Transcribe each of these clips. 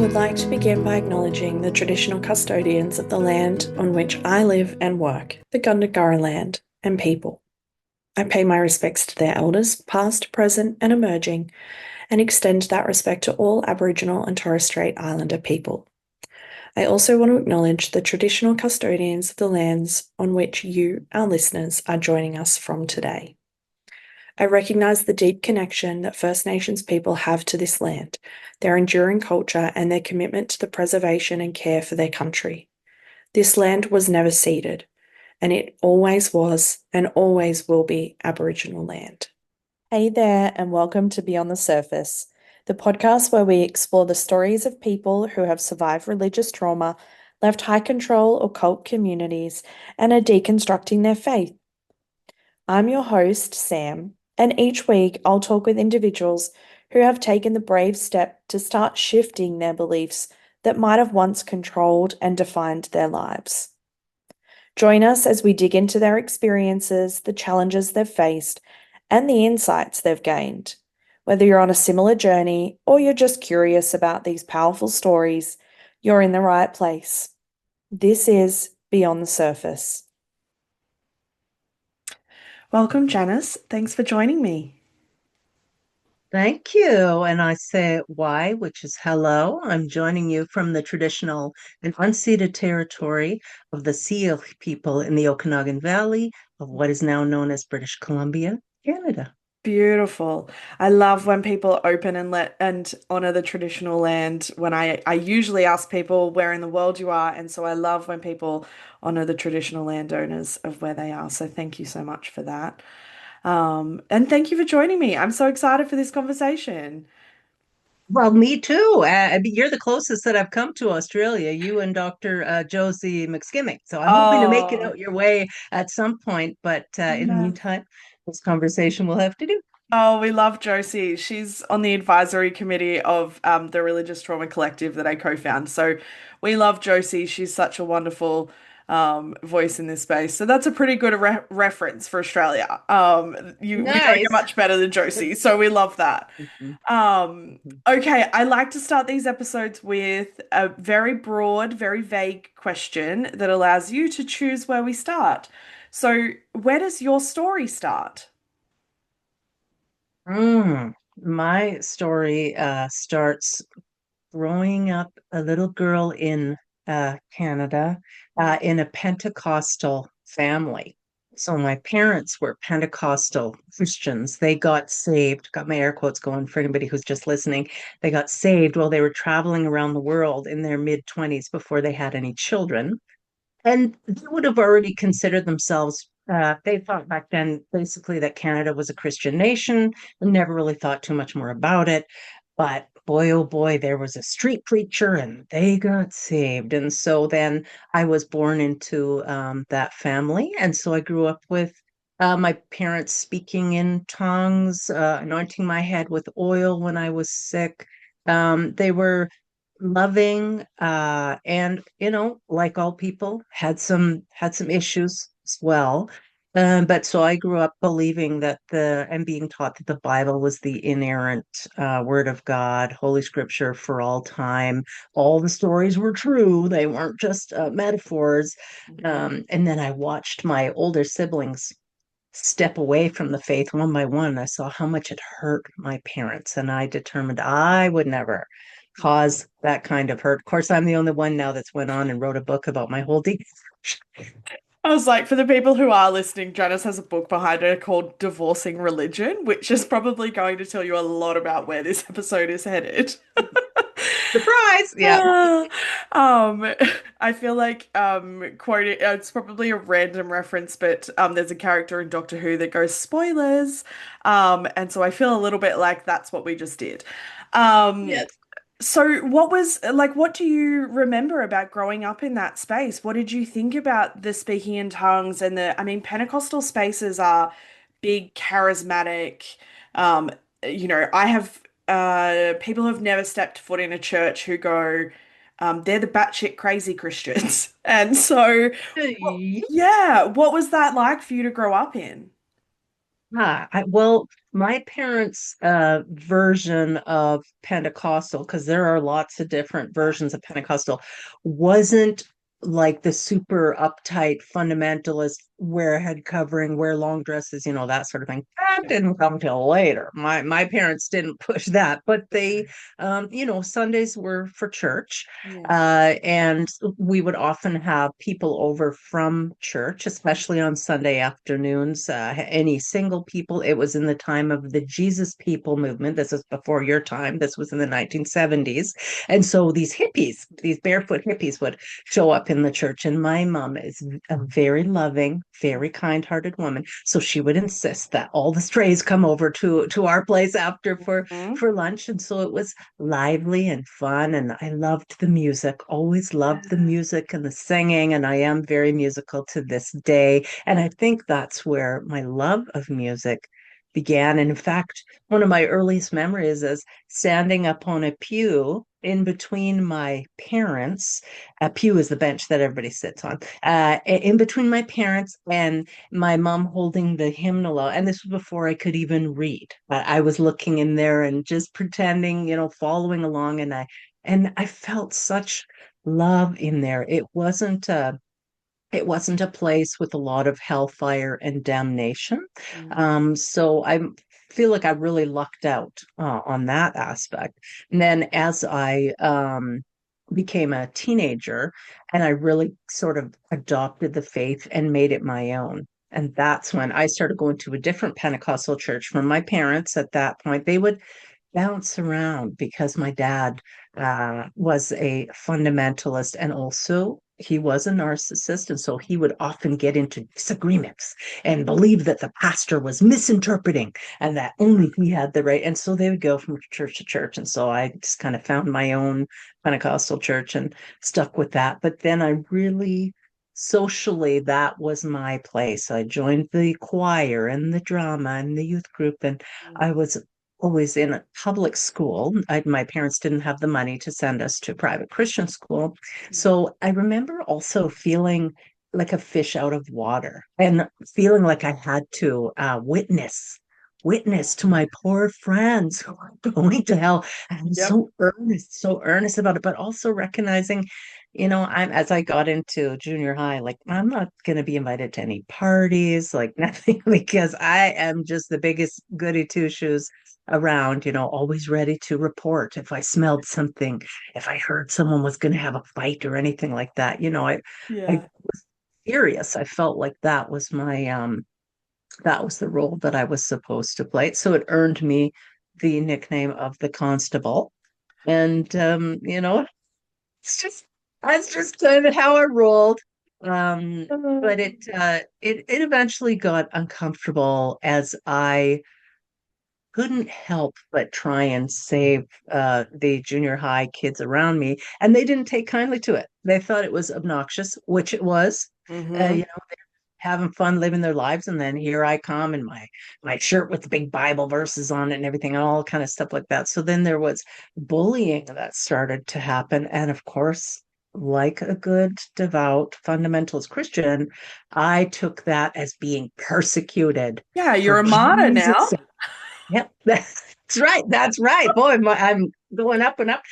would like to begin by acknowledging the traditional custodians of the land on which I live and work, the Gundungurra land and people. I pay my respects to their elders, past, present, and emerging, and extend that respect to all Aboriginal and Torres Strait Islander people. I also want to acknowledge the traditional custodians of the lands on which you, our listeners, are joining us from today. I recognise the deep connection that First Nations people have to this land, their enduring culture, and their commitment to the preservation and care for their country. This land was never ceded, and it always was and always will be Aboriginal land. Hey there, and welcome to Beyond the Surface, the podcast where we explore the stories of people who have survived religious trauma, left high control or cult communities, and are deconstructing their faith. I'm your host, Sam, and each week I'll talk with individuals who have taken the brave step to start shifting their beliefs that might have once controlled and defined their lives. Join us as we dig into their experiences, the challenges they've faced, and the insights they've gained. Whether you're on a similar journey or you're just curious about these powerful stories, you're in the right place. This is Beyond the Surface. Welcome, Janice. Thanks for joining me. Thank you. And I say why, which is hello. I'm joining you from the traditional and unceded territory of the Seal people in the Okanagan Valley of what is now known as British Columbia, Canada. Beautiful. I love when people open and honor the traditional land. When I usually ask people where in the world you are, and so I love when people honor the traditional landowners of where they are. So thank you so much for that. And thank you for joining me. I'm so excited for this conversation. Well, me too. I mean, you're the closest that I've come to Australia, you and Dr. Josie McSkimmick. So I'm hoping to make it Oh, out your way at some point. But in the yeah. meantime, this conversation will have to do. Oh, we love Josie. She's on the advisory committee of the Religious Trauma Collective that I co-found. So we love Josie. She's such a wonderful voice in this space. So that's a pretty good reference for Australia. We don't get Nice. much better than Josie, so we love that. Mhm, mhm. Okay, I like to start these episodes with a very broad, very vague question that allows you to choose where we start. So, where does your story start? My story starts growing up a little girl in Canada in a Pentecostal family. So my parents were Pentecostal Christians. They got saved, got my air quotes going for anybody who's just listening. They got saved while they were traveling around the world in their mid 20s before they had any children. And they would have already considered themselves, they thought back then basically that Canada was a Christian nation and never really thought too much more about it. But boy, oh boy, there was a street preacher and they got saved. And so then I was born into that family. And so I grew up with my parents speaking in tongues, anointing my head with oil when I was sick. They were loving and like all people had some issues as well, but so I grew up believing that the and being taught that the Bible was the inerrant word of God, holy scripture for all time. All the stories were true, they weren't just metaphors. And then I watched my older siblings step away from the faith one by one. I saw how much it hurt my parents, and I determined I would never cause that kind of hurt. Of course, I'm the only one now that's went on and wrote a book about my whole deep. I was like, for the people who are listening, Janice has a book behind her called Divorcing Religion, which is probably going to tell you a lot about where this episode is headed. Surprise! Yeah. Ah, Um, I feel like quoting it's probably a random reference, but there's a character in Doctor Who that goes spoilers. And so I feel a little bit like that's what we just did. Um, Yes. so what was like what do you remember about growing up in that space? What did you think about the speaking in tongues and the I mean Pentecostal spaces are big, charismatic. Um, I have people who have never stepped foot in a church who go, they're the batshit crazy Christians. And so, Yeah. yeah, what was that like for you to grow up in? Well, my parents' version of Pentecostal, because there are lots of different versions of Pentecostal, wasn't like the super uptight fundamentalist wear head covering, wear long dresses, that sort of thing. That didn't come till later. My parents didn't push that, but they, Sundays were for church. Yeah. And we would often have people over from church, especially on Sunday afternoons. Any single people. It was in the time of the Jesus People movement. This is before your time. This was in the 1970s. And so these hippies, these barefoot hippies, would show up in the church. And my mom is a very loving, very kind-hearted woman. So she would insist that all the strays come over to our place after Mhm. for lunch. And so it was lively and fun. And I loved the music, always loved the music and the singing. And I am very musical to this day. And I think that's where my love of music began. And in fact, one of my earliest memories is standing up on a pew in between my parents. A pew is the bench that everybody sits on. In between my parents and my mom holding the hymnal out. And this was before I could even read. I was looking in there and just pretending, following along. And I felt such love in there. It wasn't a place with a lot of hellfire and damnation. Mm. So I feel like I really lucked out on that aspect. And then as I became a teenager, and I really sort of adopted the faith and made it my own. And that's when I started going to a different Pentecostal church from my parents at that point. They would bounce around because my dad was a fundamentalist, and also he was a narcissist. And so he would often get into disagreements and believe that the pastor was misinterpreting and that only he had the right. And so they would go from church to church. And so I just kind of found my own Pentecostal church and stuck with that. But then I really socially, that was my place. I joined the choir and the drama and the youth group, and I was always in a public school. My parents didn't have the money to send us to private Christian school. So I remember also feeling like a fish out of water and feeling like I had to witness to my poor friends who are going to hell. And Yep. so earnest about it, but also recognizing, I'm as I got into junior high, like I'm not going to be invited to any parties, like nothing, because I am just the biggest goody two shoes around, always ready to report if I smelled something, if I heard someone was going to have a fight or anything like that. I Yeah. was serious. I felt like that was the role that I was supposed to play. So it earned me the nickname of the constable. And it's just that's just kind of how I rolled. But it eventually got uncomfortable as I couldn't help but try and save the junior high kids around me, and they didn't take kindly to it. They thought it was obnoxious, which it was. Mm-hmm. Having fun living their lives, and then here I come in my shirt with the big Bible verses on it and everything, and all kind of stuff like that. So then there was bullying that started to happen, and of course, like a good devout fundamentalist Christian, I took that as being persecuted Yeah, you're for a martyr Jesus' now. sake. Yep, that's right. That's right. Boy, I'm going up and up.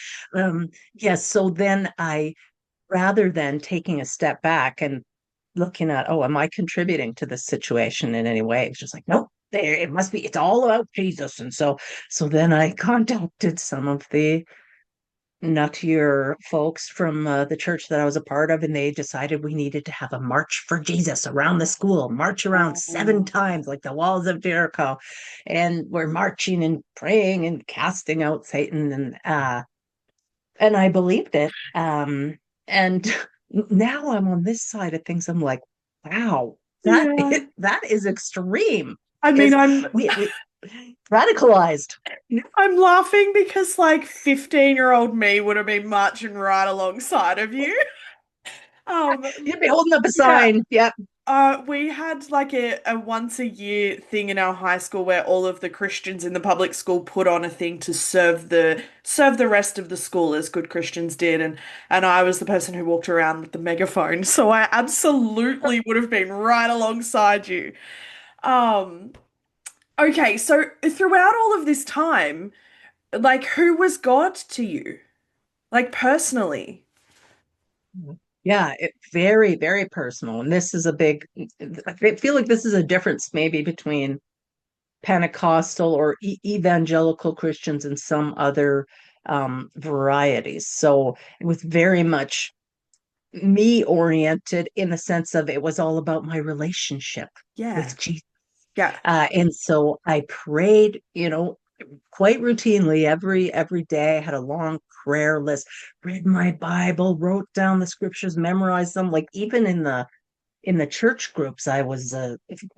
Yes. So then rather than taking a step back and looking at, oh, am I contributing to this situation in any way? It's just like, nope, there, it must be, it's all about Jesus. And so then I contacted some of the nuttier folks from the church that I was a part of, and they decided we needed to have a march for Jesus around the school, march around 7 times like the walls of Jericho. And we're marching and praying and casting out Satan. And I believed it. And now I'm on this side of things. I'm like, wow, Yeah. that is extreme. I mean, Is I'm we radicalized. I'm laughing because like 15-year-old me would have been marching right alongside of you. You'd be holding up a Yeah. sign. Yep. We had like a once a year thing in our high school where all of the Christians in the public school put on a thing to serve the rest of the school as good Christians did, and I was the person who walked around with the megaphone, so I absolutely would have been right alongside you. Um, Okay, so throughout all of this time, like who was God to you? Like personally? Yeah, very, very personal. And this is a big, I feel like this is a difference maybe between Pentecostal or evangelical Christians and some other varieties. So it was very much me oriented in the sense of it was all about my relationship Yeah. with Jesus. Yeah. And so I prayed, quite routinely every day. I had a long prayer list, read my Bible, wrote down the scriptures, memorized them. Like even in the church groups, I was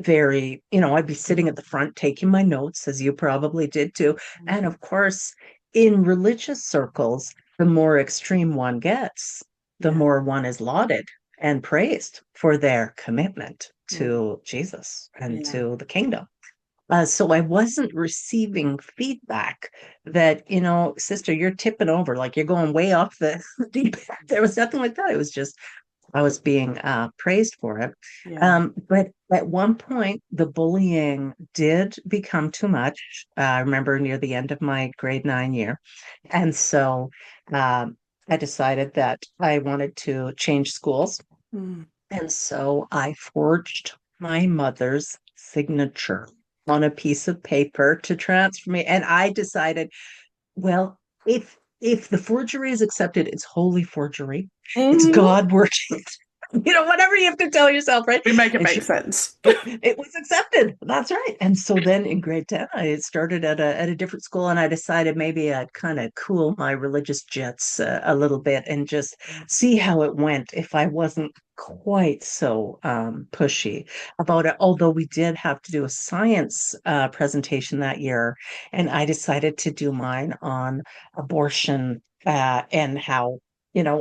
very, I'd be sitting at the front taking my notes, as you probably did too. And of course, in religious circles, the more extreme one gets, the Yeah. more one is lauded and praised for their commitment Mm. to Jesus and Yeah. to the kingdom. So I wasn't receiving feedback that, sister, you're tipping over, like you're going way off the deep end. There was nothing like that. It was just I was being praised for it. Yeah. But at one point, the bullying did become too much. I remember near the end of my grade 9 year. And so I decided that I wanted to change schools. Mm. And so I forged my mother's signature on a piece of paper to transfer me. And I decided, well, if the forgery is accepted, it's holy forgery. It's Mhm. God working. Whatever you have to tell yourself, right? We make it And make sure, sense. it was accepted. That's right. And so then in grade 10, I started at a different school, and I decided maybe I'd kind of cool my religious jets a little bit and just see how it went if I wasn't quite so pushy about it. Although we did have to do a science presentation that year, and I decided to do mine on abortion and how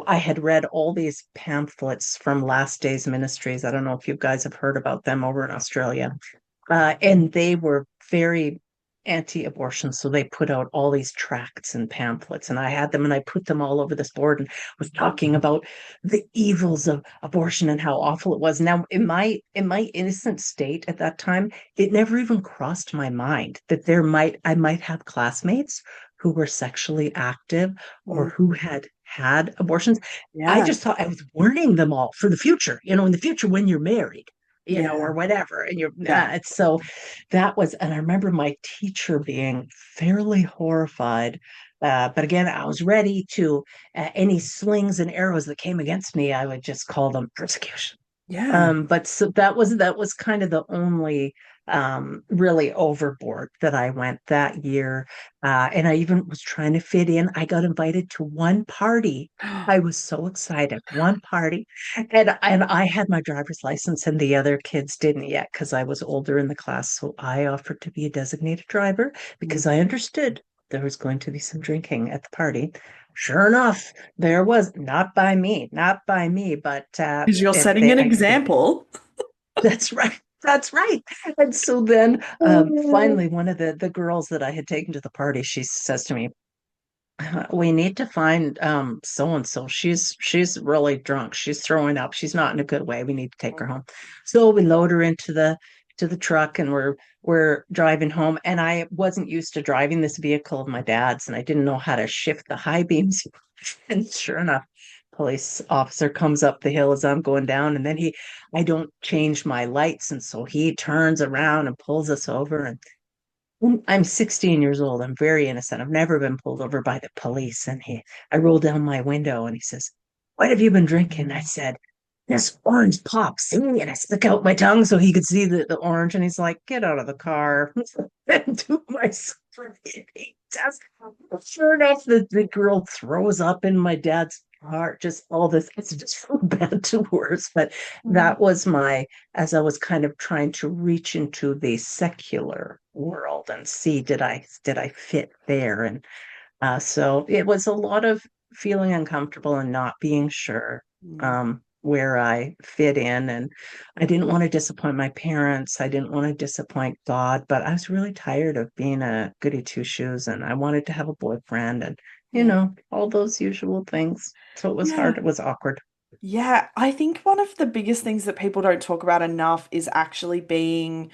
I had read all these pamphlets from Last Days Ministries. I don't know if you guys have heard about them over in Australia. And they were very anti-abortion. So they put out all these tracts and pamphlets, and I had them and I put them all over this board and was talking about the evils of abortion and how awful it was. Now, in my innocent state at that time, it never even crossed my mind that I might have classmates who were sexually active or Mm. who had had abortions. I Yeah. just thought I was warning them all for the future, in the future when you're married, or Yeah. whatever. And Yeah. so and I remember my teacher being fairly horrified. But again, I was ready to, any slings and arrows that came against me, I would just call them persecution. Yeah. But so that was kind of the only really overboard that I went that year. And I even was trying to fit in. I got invited to one party. I was so excited. One party. And I had my driver's license and the other kids didn't yet because I was older in the class. So I offered to be a designated driver Mm. because I understood there was going to be some drinking at the party. Sure enough, there was, not by me, but Because you're if setting they, an I think example. that's right. That's right. And so then Mm. finally one of the girls that I had taken to the party, she says to me, we need to find so and so. She's really drunk. She's throwing up. She's not in a good way. We need to take her home. So we load her into the truck and we're driving home. And I wasn't used to driving this vehicle of my dad's, and I didn't know how to shift the high beams. And sure enough, police officer comes up the hill as I'm going down, and then I don't change my lights, and so he turns around and pulls us over. And I'm 16 years old. I'm very innocent. I've never been pulled over by the police. And I roll down my window and he says, "What have you been drinking?" I said, "This orange pop." See? And I stick out my tongue so he could see the orange. And he's like, "Get out of the car." And do my sobriety test. Sure enough, the girl throws up in my dad's car. Just all this. It's just from bad to worse. But Mm. that was as I was kind of trying to reach into the secular world and see, did I fit there? And so it was a lot of feeling uncomfortable and not being sure Mm. where I fit in. And I didn't want to disappoint my parents. I didn't want to disappoint God, but I was really tired of being a goody two shoes, and I wanted to have a boyfriend and, Yeah. all those usual things. So it was Yeah. hard. It was awkward. Yeah. I think one of the biggest things that people don't talk about enough is actually being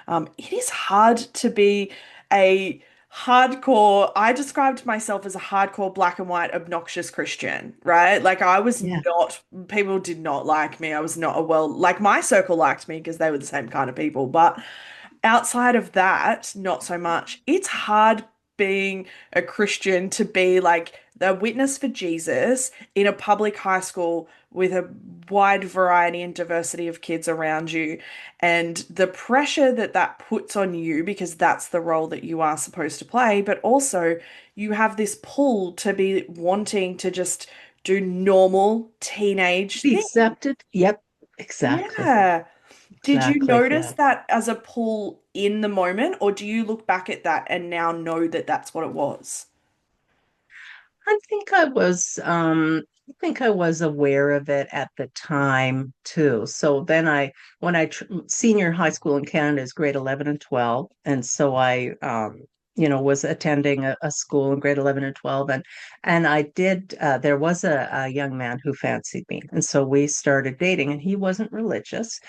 It is hard to be a hardcore. I described myself as a hardcore black and white obnoxious Christian, right? Like I was Yeah. not, people did not like me. I was not a well, like my circle liked me because they were the same kind of people, but outside of that, not so much. It's hard being a Christian to be like the witness for Jesus in a public high school with a wide variety and diversity of kids around you, and the pressure that that puts on you because that's the role that you are supposed to play, but also you have this pull to be wanting to just do normal teenage Be things. accepted. Yep. Exactly. Yeah. Did you Exactly. notice Yeah. that as a pull in the moment, or do you look back at that and now know that that's what it was? I think I was aware of it at the time too. So then when senior high school in Canada is grade 11 and 12. And so was attending a school in grade 11 and 12. And there was a young man who fancied me. And so we started dating, and he wasn't religious.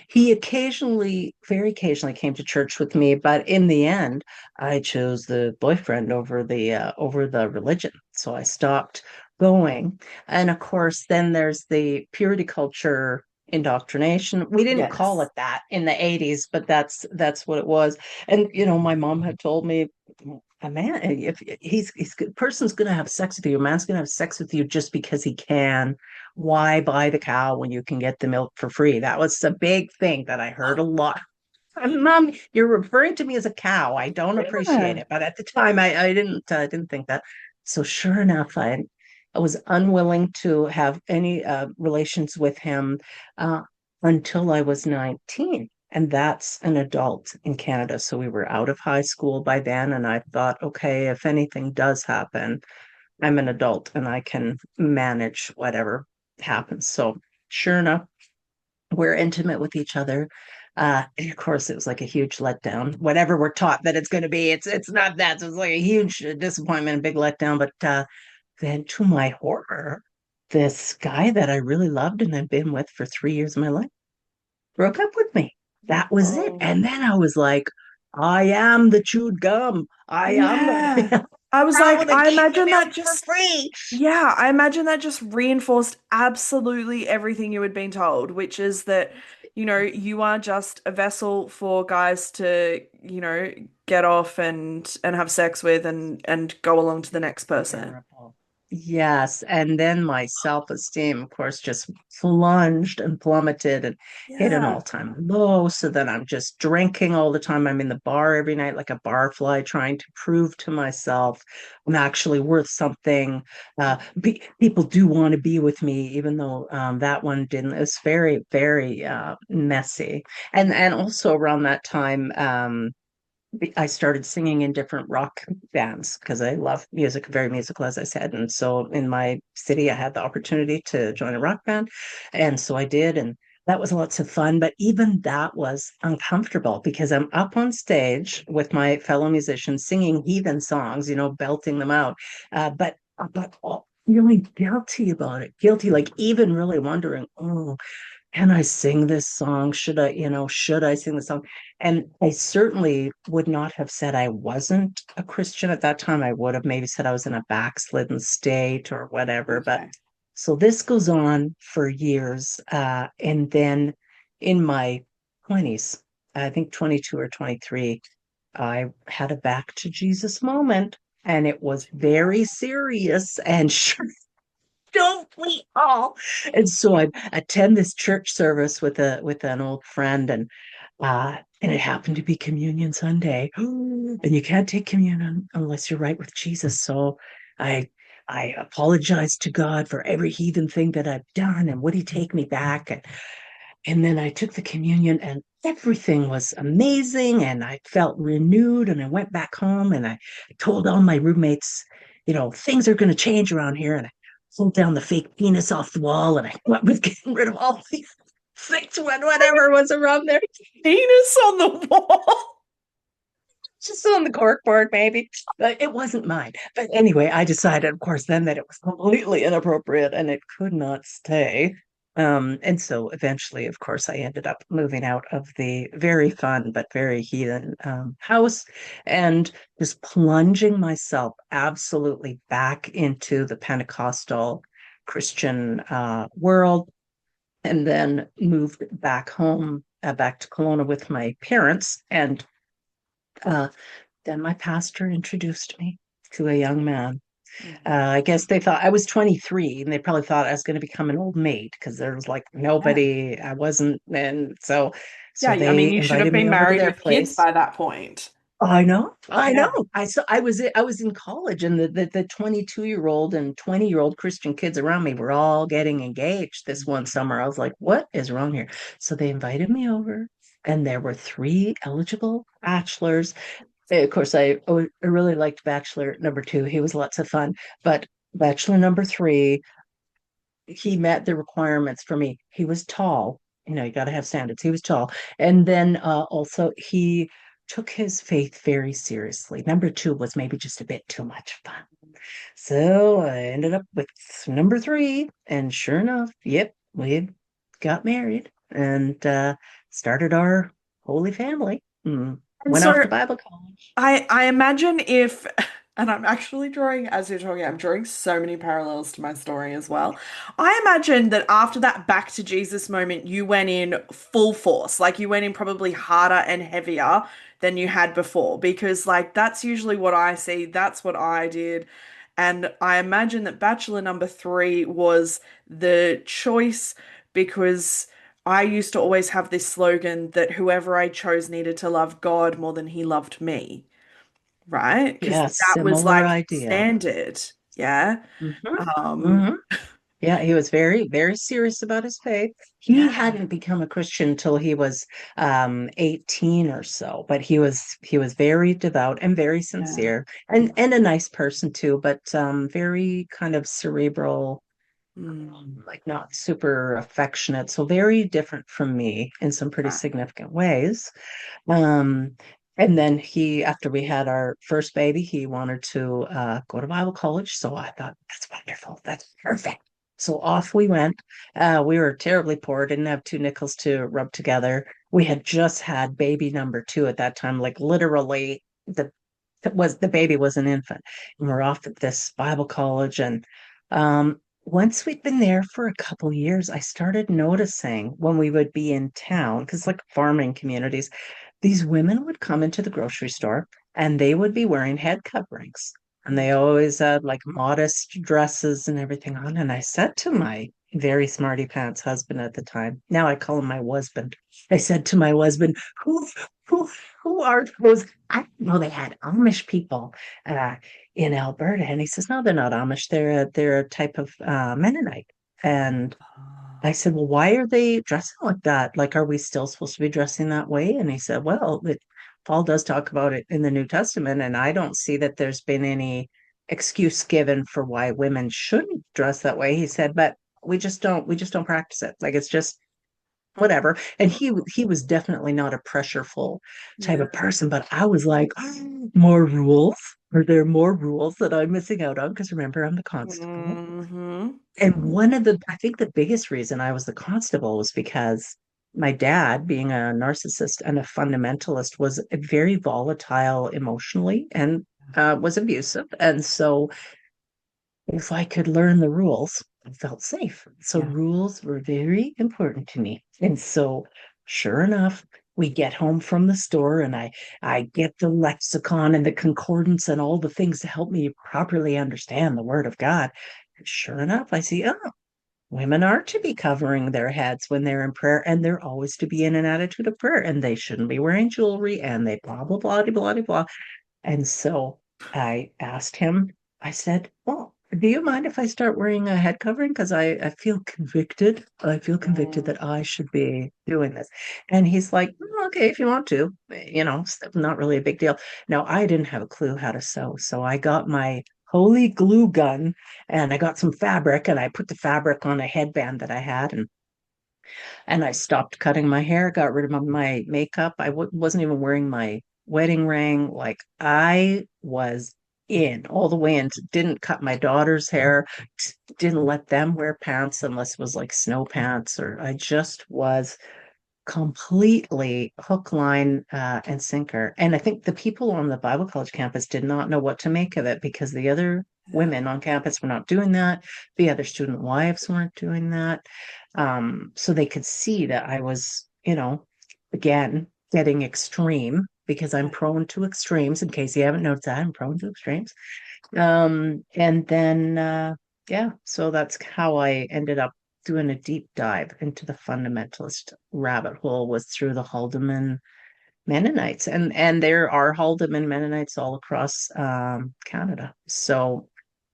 He very occasionally came to church with me, but in the end, I chose the boyfriend over the religion. So I stopped going. And of course, then there's the purity culture indoctrination. We didn't call Yes. it that in the 80s, but that's what it was. And my mom had told me, a man, if he's person's gonna have sex with you, a man's gonna have sex with you just because he can. Why buy the cow when you can get the milk for free? That was a big thing that I heard a lot. Mom, you're referring to me as a cow. I don't appreciate Yeah. it. But at the time, I didn't think that. So sure enough, I was unwilling to have any relations with him uh, until I was 19. And that's an adult in Canada. So we were out of high school by then. And I thought, okay, if anything does happen, I'm an adult and I can manage whatever happens. So sure enough, we're intimate with each other. And of course, it was like a huge letdown. Whatever we're taught that it's going to be, it's not that. So it's like a huge disappointment, a big letdown. But then, to my horror, this guy that I really loved and had been with for 3 years of my life broke up with me. That was it. Oh, And then I was like, I am the chewed gum. I am yeah. the I was cow like, that I gave the imagine milk that for just, free. yeah, I imagine that just reinforced absolutely everything you had been told, which is that, you are just a vessel for guys to, get off and have sex with and go along to the next person. Terrible. Yes. And then my self-esteem, of course, just plunged and plummeted and hit an Yeah. all-time low. So then I'm just drinking all the time. I'm in the bar every night like a barfly, trying to prove to myself I'm actually worth something. People do want to be with me, even though that one didn't. It was very, very messy. And also around that time, I started singing in different rock bands because I love music, very musical, as I said. And so in my city, I had the opportunity to join a rock band. And so I did. And that was lots of fun. But even that was uncomfortable because I'm up on stage with my fellow musicians singing heathen songs, belting them out. But really guilty about it, guilty, like even really wondering, oh, can I sing this song? Should I sing this song? And I certainly would not have said I wasn't a Christian at that time. I would have maybe said I was in a backslidden state or whatever. But Okay. so this goes on for years. And then in my 20s, I think 22 or 23, I had a back to Jesus moment. And it was very serious. And sure, don't we all? And so I attend this church service with an old friend, and it happened to be Communion Sunday. And you can't take communion unless you're right with Jesus. So I I apologized to God for every heathen thing that I've done, and would he take me back? And then I took the communion, and everything was amazing, and I felt renewed. And I went back home and I told all my roommates, things are going to change around here. And I pulled down the fake penis off the wall, and I went with getting rid of all the things, whatever was around there, Penis on the wall. just on the corkboard, maybe. But it wasn't mine. But anyway, I decided, of course, then that it was completely inappropriate and it could not stay. And so eventually, of course, I ended up moving out of the very fun but very heathen house and just plunging myself absolutely back into the Pentecostal Christian world, and then moved back home, back to Kelowna with my parents. And uh, then my pastor introduced me to a young man. I guess they thought I was 23 and they probably thought I was going to become an old maid because there was like Yeah. nobody, I wasn't. And so Yeah, I mean, they you should have invited been me over to married their with kids place. by that point. I know, I know. Yeah. I was in college, and the 22-year-old and 20-year-old Christian kids around me were all getting engaged this one summer. I was like, what is wrong here? So they invited me over, and there were three eligible bachelors. Of course, I really liked Bachelor number two. He was lots of fun. But Bachelor number three, he met the requirements for me. He was tall. You know, you got to have standards. He was tall. And then also, he took his faith very seriously. Number two was maybe just a bit too much fun. So I ended up with number three. And sure enough, yep, we got married and started our holy family. And Went off so to Bible college. I imagine if, and I'm actually drawing, as you're talking, I'm drawing so many parallels to my story as well. I imagine that after that back to Jesus moment, you went in full force, like you went in probably harder and heavier than you had before, because like that's usually what I see, that's what I did. And I imagine that Bachelor number three was the choice because I used to always have this slogan that whoever I chose needed to love God more than he loved me, right? Because Yeah, that was similar like idea. standard. Yeah. Hmm. Um, Hmm. Yeah, he was very, very serious about his faith. He yeah. hadn't become a Christian till he was 18 or so, but he was very devout and very Yeah. sincere and a nice person too, but very kind of cerebral, Mm, like not super affectionate, so very different from me in some pretty right. significant ways. Um, and then after we had our first baby, he wanted to go to Bible college. So I thought, that's wonderful. That's perfect. So off we went. We were terribly poor, didn't have two nickels to rub together. We had just had baby number two at that time, like literally the baby was an infant. And we're off at this Bible college. And once we'd been there for a couple years, I started noticing when we would be in town, because like farming communities, these women would come into the grocery store and they would be wearing head coverings. And they always had like modest dresses and everything on. And I said to my very smarty pants husband at the time, now I call him my husband. I said to my husband, who, who are those? I didn't know they had Amish people uh, in Alberta. And he says, no, they're not Amish. They're a type of Mennonite. And I said, well, why are they dressing like that? Like, are we still supposed to be dressing that way? And he said, well, Paul does talk about it in the New Testament, and I don't see that there's been any excuse given for why women shouldn't dress that way. He said, but we just don't practice it. Like it's just whatever. And he was definitely not a pressureful type Yeah. of person, but I was like, "Oh, more rules? Are there more rules that I'm missing out on? Because remember, I'm the constable. Hmm. And I think the biggest reason I was the constable was because my dad, being a narcissist and a fundamentalist, was very volatile emotionally and was abusive. And so if I could learn the rules, I felt safe. So Yeah. rules were very important to me. And so sure enough, we get home from the store and I get the lexicon and the concordance and all the things to help me properly understand the word of God. And sure enough, I see, oh, women are to be covering their heads when they're in prayer, and they're always to be in an attitude of prayer, and they shouldn't be wearing jewelry, and they blah blah blah blah blah blah. And so I asked him, I said, well, do you mind if I start wearing a head covering? Because I feel convicted. I feel convicted Mm. that I should be doing this. And he's like, "Mm, okay, if you want to, it's not really a big deal." Now, I didn't have a clue how to sew. So I got my holy glue gun and I got some fabric and I put the fabric on a headband that I had. And I stopped cutting my hair, got rid of my makeup. I wasn't even wearing my wedding ring. Like I was in, all the way in. Didn't cut my daughter's hair, didn't let them wear pants unless it was like snow pants, or I just was completely hook, line, and sinker. And I think the people on the Bible college campus did not know what to make of it because the other women on campus were not doing that. The other student wives weren't doing that. So they could see that I was, again, getting extreme because I'm prone to extremes. In case you haven't noticed that, I'm prone to extremes. And then, yeah, so that's how I ended up doing a deep dive into the fundamentalist rabbit hole, was through the Haldeman Mennonites. And there are Haldeman Mennonites all across Canada. So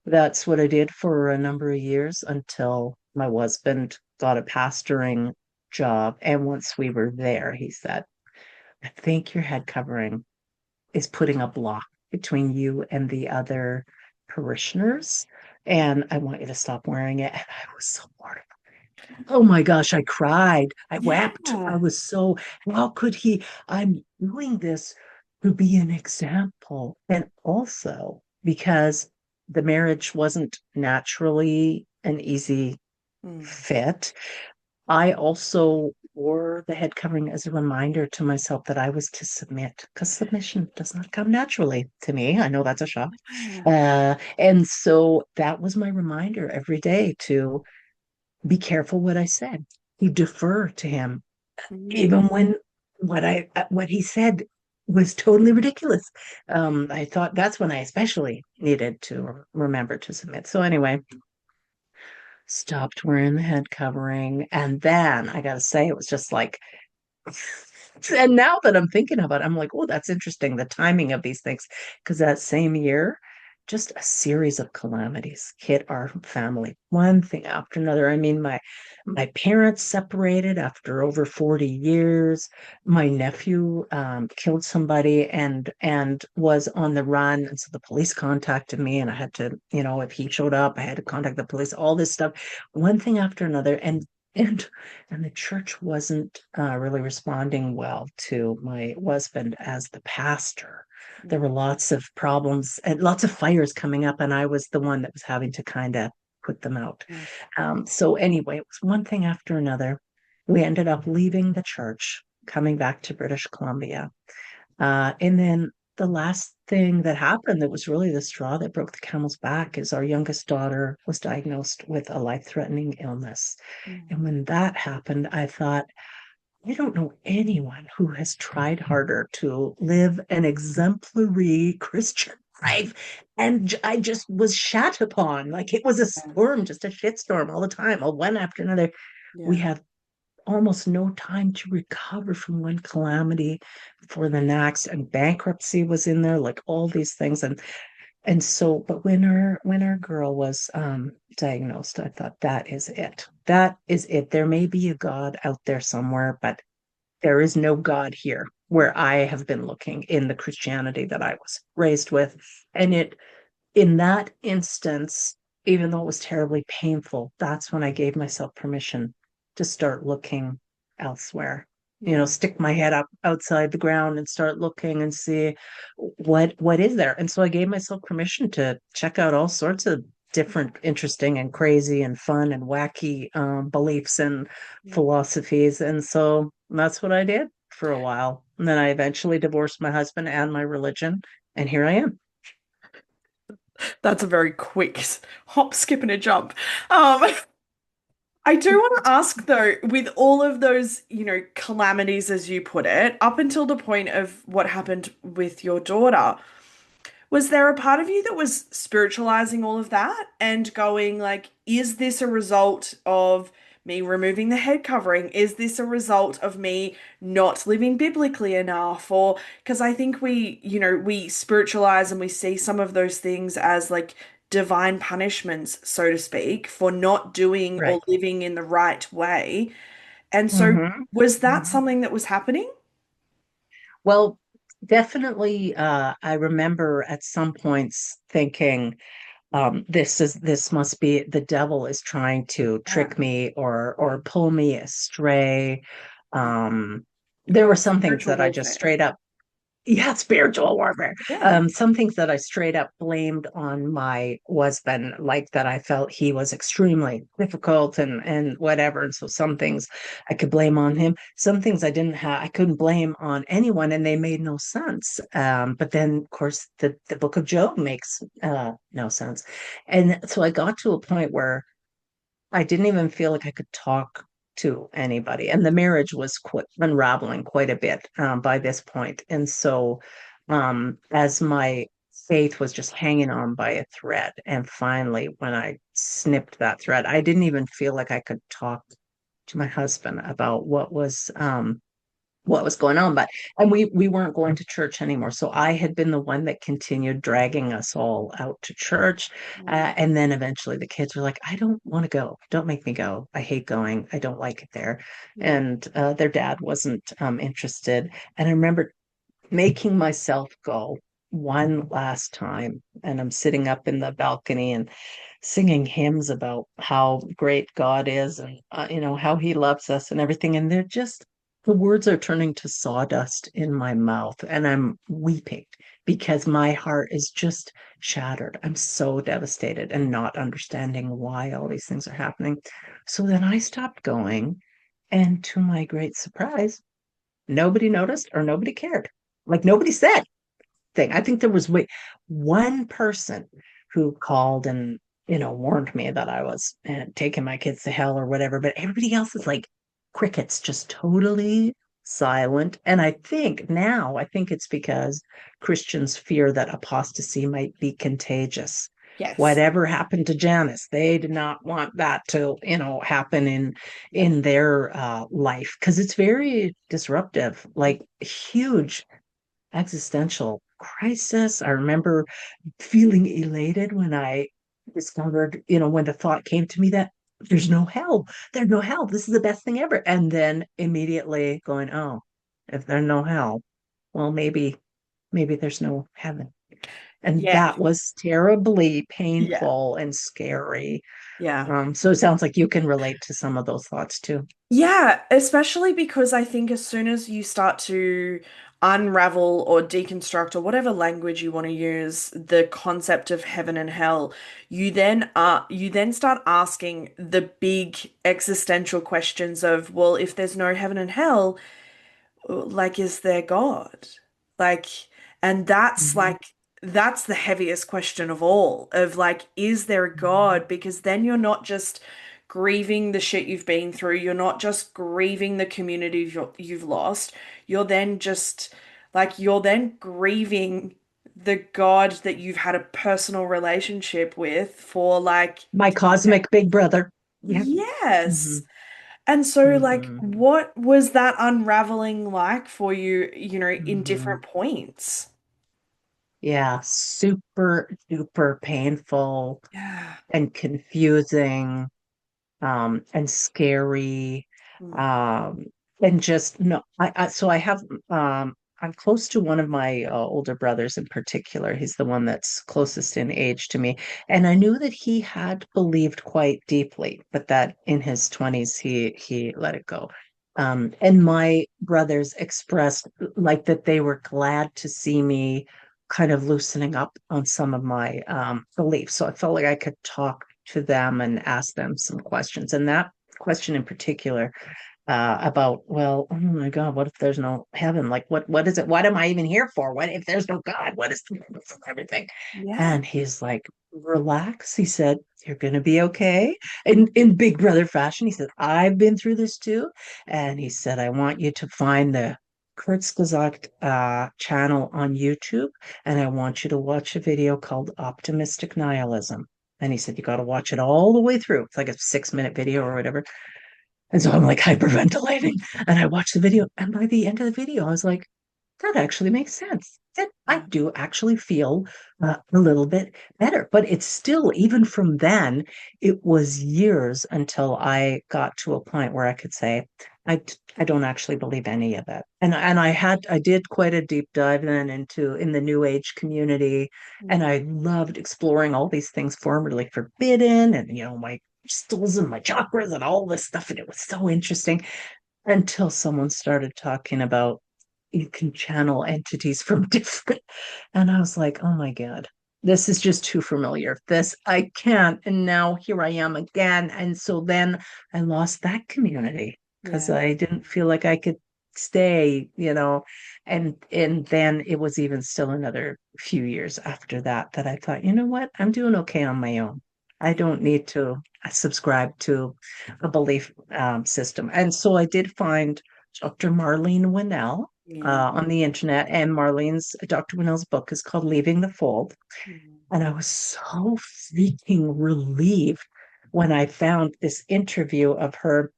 that's what I did for a number of years until my husband got a pastoring job. And once we were there, he said, I think your head covering is putting a block between you and the other parishioners. And I want you to stop wearing it. And I was so mortified. Oh my gosh, I cried. I wept. I Yeah. was so, how could he? I'm doing this to be an example. And also because the marriage wasn't naturally an easy Mm. fit. I also wore the head covering as a reminder to myself that I was to submit, because submission does not come naturally to me. I know that's a shock. Yeah. And so that was my reminder every day to be careful what I said. You defer to him, Mm. even when what he said was totally ridiculous. I thought that's when I especially needed to remember to submit. So anyway, stopped wearing the head covering, and then I gotta say, it was just like, and now that I'm thinking about it, I'm like, oh, that's interesting, the timing of these things. Because that same year, just a series of calamities hit our family, one thing after another. I mean, my parents separated after over 40 years. My nephew killed somebody and was on the run. And so the police contacted me, and I had to, if he showed up, I had to contact the police, all this stuff, one thing after another. And and the church wasn't really responding well to my husband as the pastor. There were Mm. lots of problems and lots of fires coming up, and I was the one that was having to kind of put them out. Mm. So anyway, it was one thing after another. We ended up leaving the church, coming back to British Columbia. And then the last thing that happened that was really the straw that broke the camel's back is our youngest daughter was diagnosed with a life-threatening illness. Mm. And when that happened, I thought, I don't know anyone who has tried harder to live an exemplary Christian life. And I just was shat upon. Like it was a Yeah. storm, just a shitstorm all the time, one after another. We Yeah. have almost no time to recover from one calamity for the next. And bankruptcy was in there, like all these things. And so, but when our girl was diagnosed, I thought, that is it. That is it. There may be a God out there somewhere, but there is no God here where I have been looking in the Christianity that I was raised with. And in that instance, even though it was terribly painful, that's when I gave myself permission to start looking elsewhere. Yeah. Stick my head up outside the ground and start looking and see what is there. And so I gave myself permission to check out all sorts of different, interesting and crazy and fun and wacky beliefs and Yeah. philosophies. And so that's what I did for a while. And then I eventually divorced my husband and my religion, and here I am. That's a very quick hop, skip, and a jump. Um, I do want to ask though, with all of those, calamities, as you put it, up until the point of what happened with your daughter, was there a part of you that was spiritualizing all of that and going like, is this a result of me removing the head covering? Is this a result of me not living biblically enough? Or because I think we spiritualize and we see some of those things as like divine punishments, so to speak, for not doing or Right. living in the right way. And so Hmm. was that Hmm. something that was happening? Well, definitely, I remember at some points thinking, this must be the devil is trying to Yeah. trick me or pull me astray. Yeah. Um, It there were was some things spiritual that I just warfare. straight up, Yeah, spiritual warfare. Yeah. Some things that I straight up blamed on my husband, like that I felt he was extremely difficult and whatever. And so some things I could blame on him. Some things I couldn't blame on anyone, and they made no sense. But then, of course, the Book of Job makes no sense, and so I got to a point where I didn't even feel like I could talk to anybody. And the marriage was quite unraveling quite a bit by this point. And so, as my faith was just hanging on by a thread, and finally, when I snipped that thread, I didn't even feel like I could talk to my husband about what was going on. But and we weren't going to church anymore, so I had been the one that continued dragging us all out to church, and then eventually the kids were like, I don't want to go, don't make me go, I hate going, I don't like it there. Yeah. And their dad wasn't interested, and I remember making myself go one last time, and I'm sitting up in the balcony and singing hymns about how great God is, and how he loves us and everything, and they're just the words are turning to sawdust in my mouth, and I'm weeping because my heart is just shattered. I'm so devastated and not understanding why all these things are happening. So then I stopped going, and to my great surprise, nobody noticed or nobody cared. Like nobody said thing. I think there was one person who called and warned me that I was taking my kids to hell or whatever, but everybody else is like crickets, just totally silent. And I think it's because Christians fear that apostasy might be contagious. Yes. Whatever happened to Janice, they did not want that to, happen in Yep. their life because it's very disruptive, like huge existential crisis. I remember feeling elated when I discovered, when the thought came to me that there's no hell. There's no hell. This is the best thing ever. And then immediately going, oh, if there's no hell, well, maybe there's no heaven. And Yeah. that was terribly Yeah. painful and scary. Yeah. So it sounds like you can relate to some of those thoughts too. Yeah, especially because I think as soon as you start to unravel or deconstruct or whatever language you want to use the concept of heaven and hell, you then start asking the big existential questions of, well, if there's no heaven and hell, like, is there God? Like, and Mhm. that's the heaviest question of all, of like, is there a God? Because then you're not just grieving the shit you've been through, you're not just grieving the community you've lost, you're then just you're then grieving the God that you've had a personal relationship with for like, My cosmic big brother. Yeah. yes. Hmm. And so, like, Hmm. what was that unraveling like for you, in Hmm. different points? Yeah, super duper painful Yeah. and confusing, and scary, Mm. um, and just no. So I have I'm close to one of my older brothers in particular. He's the one that's closest in age to me, and I knew that he had believed quite deeply, but that in his 20s he let it go. And my brothers expressed like that they were glad to see me kind of loosening up on some of my beliefs. So I felt like I could talk to them and ask them some questions. And that question in particular about, well, oh my God, what if there's no heaven? Like, what is it? What am I even here for? What if there's no God? What is the purpose of everything? Yeah. And he's like, relax. He said, you're gonna be okay. In Big Brother fashion, he said, I've been through this too. And he said, I want you to find the Kurzgesagt channel on YouTube, and I want you to watch a video called Optimistic Nihilism. And he said, you got to watch it all the way through. It's like a 6 minute video or whatever. And so I'm like hyperventilating, and I watched the video. And by the end of the video, I was like, that actually makes sense. That I Yeah. do actually feel a little bit better. But it's still, even from then, it was years until I got to a point where I could say, I don't actually believe any of it. And I did quite a deep dive then into in the New Age community, and Mm. I loved exploring all these things formerly forbidden, and my crystals and my chakras and all this stuff. And it was so interesting until someone started talking about you can channel entities from different. And I was like, oh my God, this is just too familiar. This I can't. And now here I am again. And so then I lost that community because Yeah. I didn't feel like I could stay, and then it was even still another few years after that that I thought, you know what, I'm doing okay on my own. I don't need to subscribe to a belief system. And so I did find Dr. Marlene Winnell Yeah. on the internet, and Dr. Winnell's book is called Leaving the Fold. Mm. And I was so freaking relieved when I found this interview of her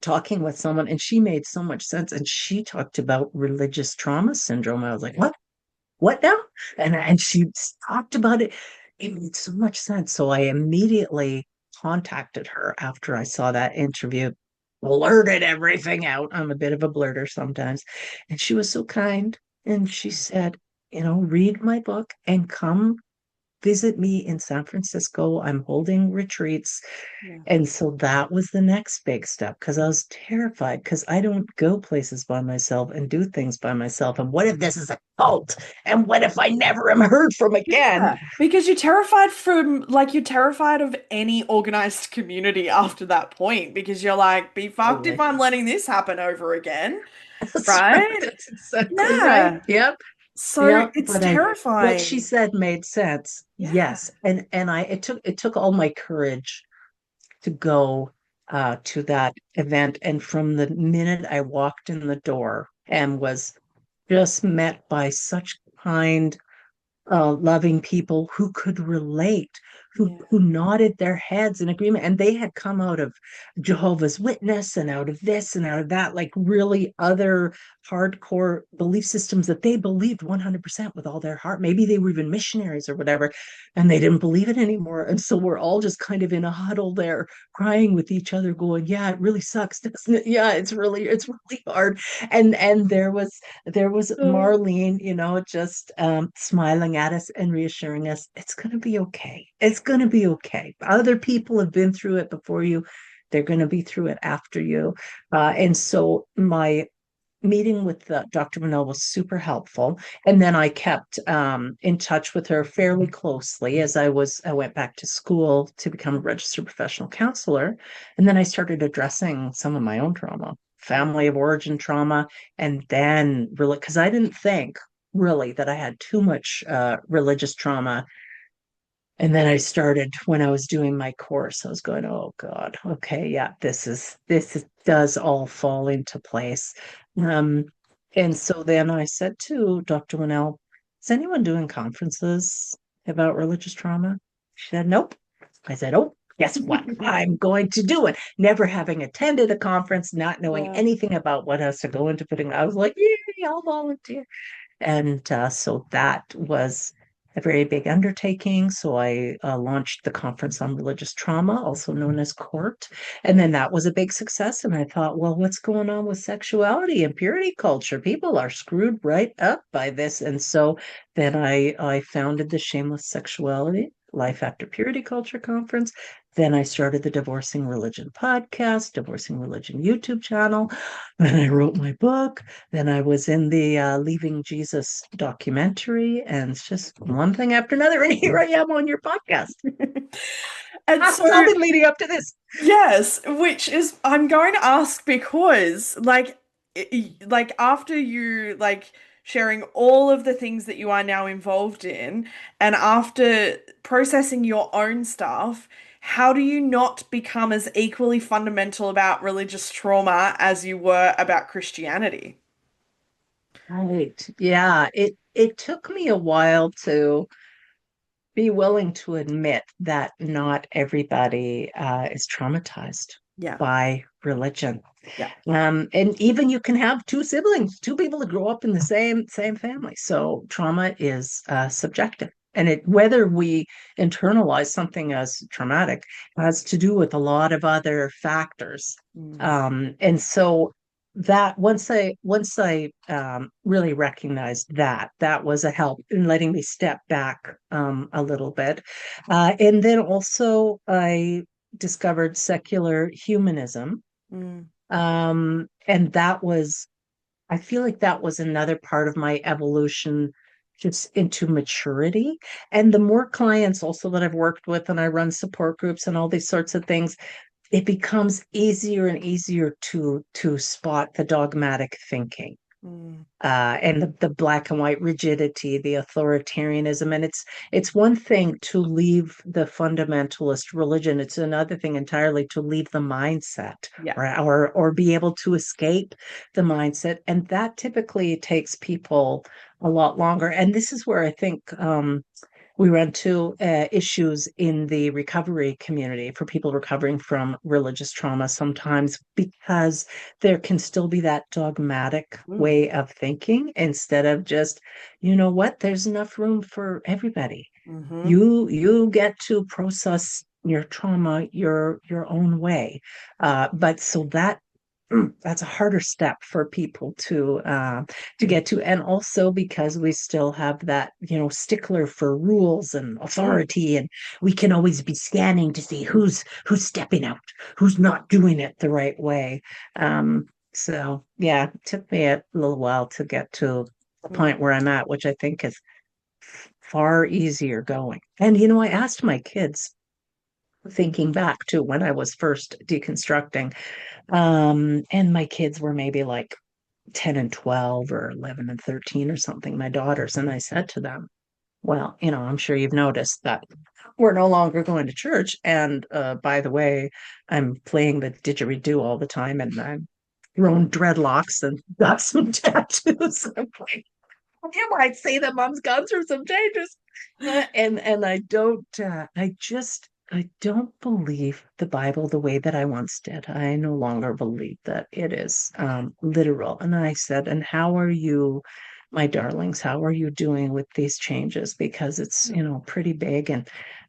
talking with someone, and she made so much sense. And she talked about religious trauma syndrome. I was like, what? What now? And she talked about it. It made so much sense. So I immediately contacted her after I saw that interview, blurted everything out. I'm a bit of a blurter sometimes. And she was so kind. And she said, read my book and come visit me in San Francisco. I'm holding retreats. Yeah. And so that was the next big step because I was terrified because I don't go places by myself and do things by myself. And what if this is a cult? And what if I never am heard from again? Yeah, because you're terrified of any organized community after that point because you're like, be fucked if Totally. I'm letting this happen over again, That's right. right? That's exactly right. Yeah. Yep. So Yep. it's But I what she terrifying. said made sense. Yeah. Yes. And it took all my courage to go to that event. And from the minute I walked in the door and was just met by such kind, loving people who could relate, who Yeah. who nodded their heads in agreement, and they had come out of Jehovah's Witness and out of this and out of that, like really other hardcore belief systems that they believed 100% with all their heart. Maybe they were even missionaries or whatever, and they didn't believe it anymore. And so we're all just kind of in a huddle there, crying with each other, going, "Yeah, it really sucks, doesn't it? Yeah, it's really hard." And there was Oh. Marlene, just smiling at us and reassuring us, it's going to be okay. It's going to be okay. Other people have been through it before you. They're going to be through it after you. And so my meeting with Dr. Manel was super helpful. And then I kept in touch with her fairly closely as I went back to school to become a registered professional counselor. And then I started addressing some of my own trauma, Yeah. family of origin trauma, and then really, because I didn't think really that I had too much religious trauma. And then I started when I was doing my course, I was going, oh God, okay, yeah, does all fall into place. Um, and so then I said to Dr. Winnell, is anyone doing conferences about religious trauma? She said, nope. I said, oh, guess what? I'm going to do it. Never having attended a conference, not knowing Yeah. anything about what has to go into putting, I was like, yeah, I'll volunteer. And so that was a very big undertaking. So I launched the Conference on Religious Trauma, also known as COURT. And then that was a big success. And I thought, well, what's going on with sexuality and purity culture? People are screwed right up by this. And so then I founded the Shameless Sexuality Life After Purity Culture Conference. Then I started the Divorcing Religion podcast, Divorcing Religion YouTube channel. Then I wrote my book. Then I was in the Leaving Jesus documentary, and it's just one thing after another. And here I am on your podcast. And That's all so, been leading up to this. yes, which is I'm going to ask because like after you like sharing all of the things that you are now involved in and after processing your own stuff, how do you not become as equally fundamental about religious trauma as you were about Christianity? Right. Yeah. It took me a while to be willing to admit that not everybody is traumatized Yeah. by religion. Yeah. And even you can have two siblings, two people that grow up in the same family. So trauma is subjective. And whether we internalize something as traumatic has to do with a lot of other factors. Mm. And so that once I really recognized that was a help in letting me step back a little bit. And then also I discovered secular humanism, Mm. and that was I feel like that was another part of my evolution just into maturity. And the more clients also that I've worked with, and I run support groups and all these sorts of things, it becomes easier and easier to spot the dogmatic thinking, Mm, and the black and white rigidity, the authoritarianism. And it's one thing to leave the fundamentalist religion. It's another thing entirely to leave the mindset, yeah. or be able to escape the mindset. And that typically takes people a lot longer. And this is where I think we run into issues in the recovery community for people recovering from religious trauma sometimes, because there can still be that dogmatic Mm, way of thinking instead of just, you know what, there's enough room for everybody. mm-hmm. You get to process your trauma your own way. But so that's a harder step for people to get to. And also because we still have that, stickler for rules and Mm, authority, and we can always be scanning to see who's stepping out, who's not doing it the right way. So yeah, it took me a little while to get to the mm, point where I'm at, which I think is far easier going. And I asked my kids, thinking back to when I was first deconstructing, and my kids were maybe like 10 and 12 or 11 and 13 or something, my daughters. And I said to them, well, I'm sure you've noticed that we're no longer going to church. And by the way, I'm playing the didgeridoo all the time, and I'm grown dreadlocks and got some tattoos. I'm like, you might say that mom's gone through some changes. And I don't believe the Bible the way that I once did. I no longer believe that it is literal. And I said, and how are you, my darlings, how are you doing with these changes? Because it's, pretty big.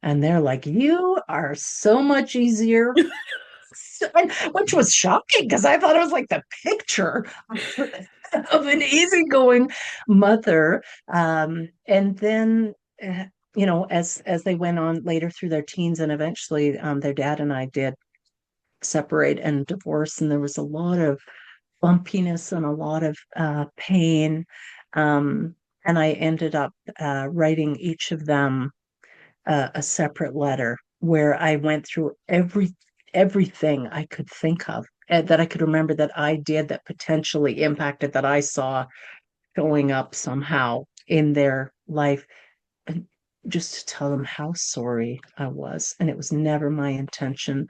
And they're like, you are so much easier. Which was shocking because I thought it was like the picture of an easygoing mother. And then, as they went on later through their teens, and eventually their dad and I did separate and divorce, and there was a lot of bumpiness and a lot of pain. And I ended up writing each of them a separate letter where I went through everything I could think of, that I could remember that I did that potentially impacted, that I saw showing up somehow in their life, and just to tell them how sorry I was. And it was never my intention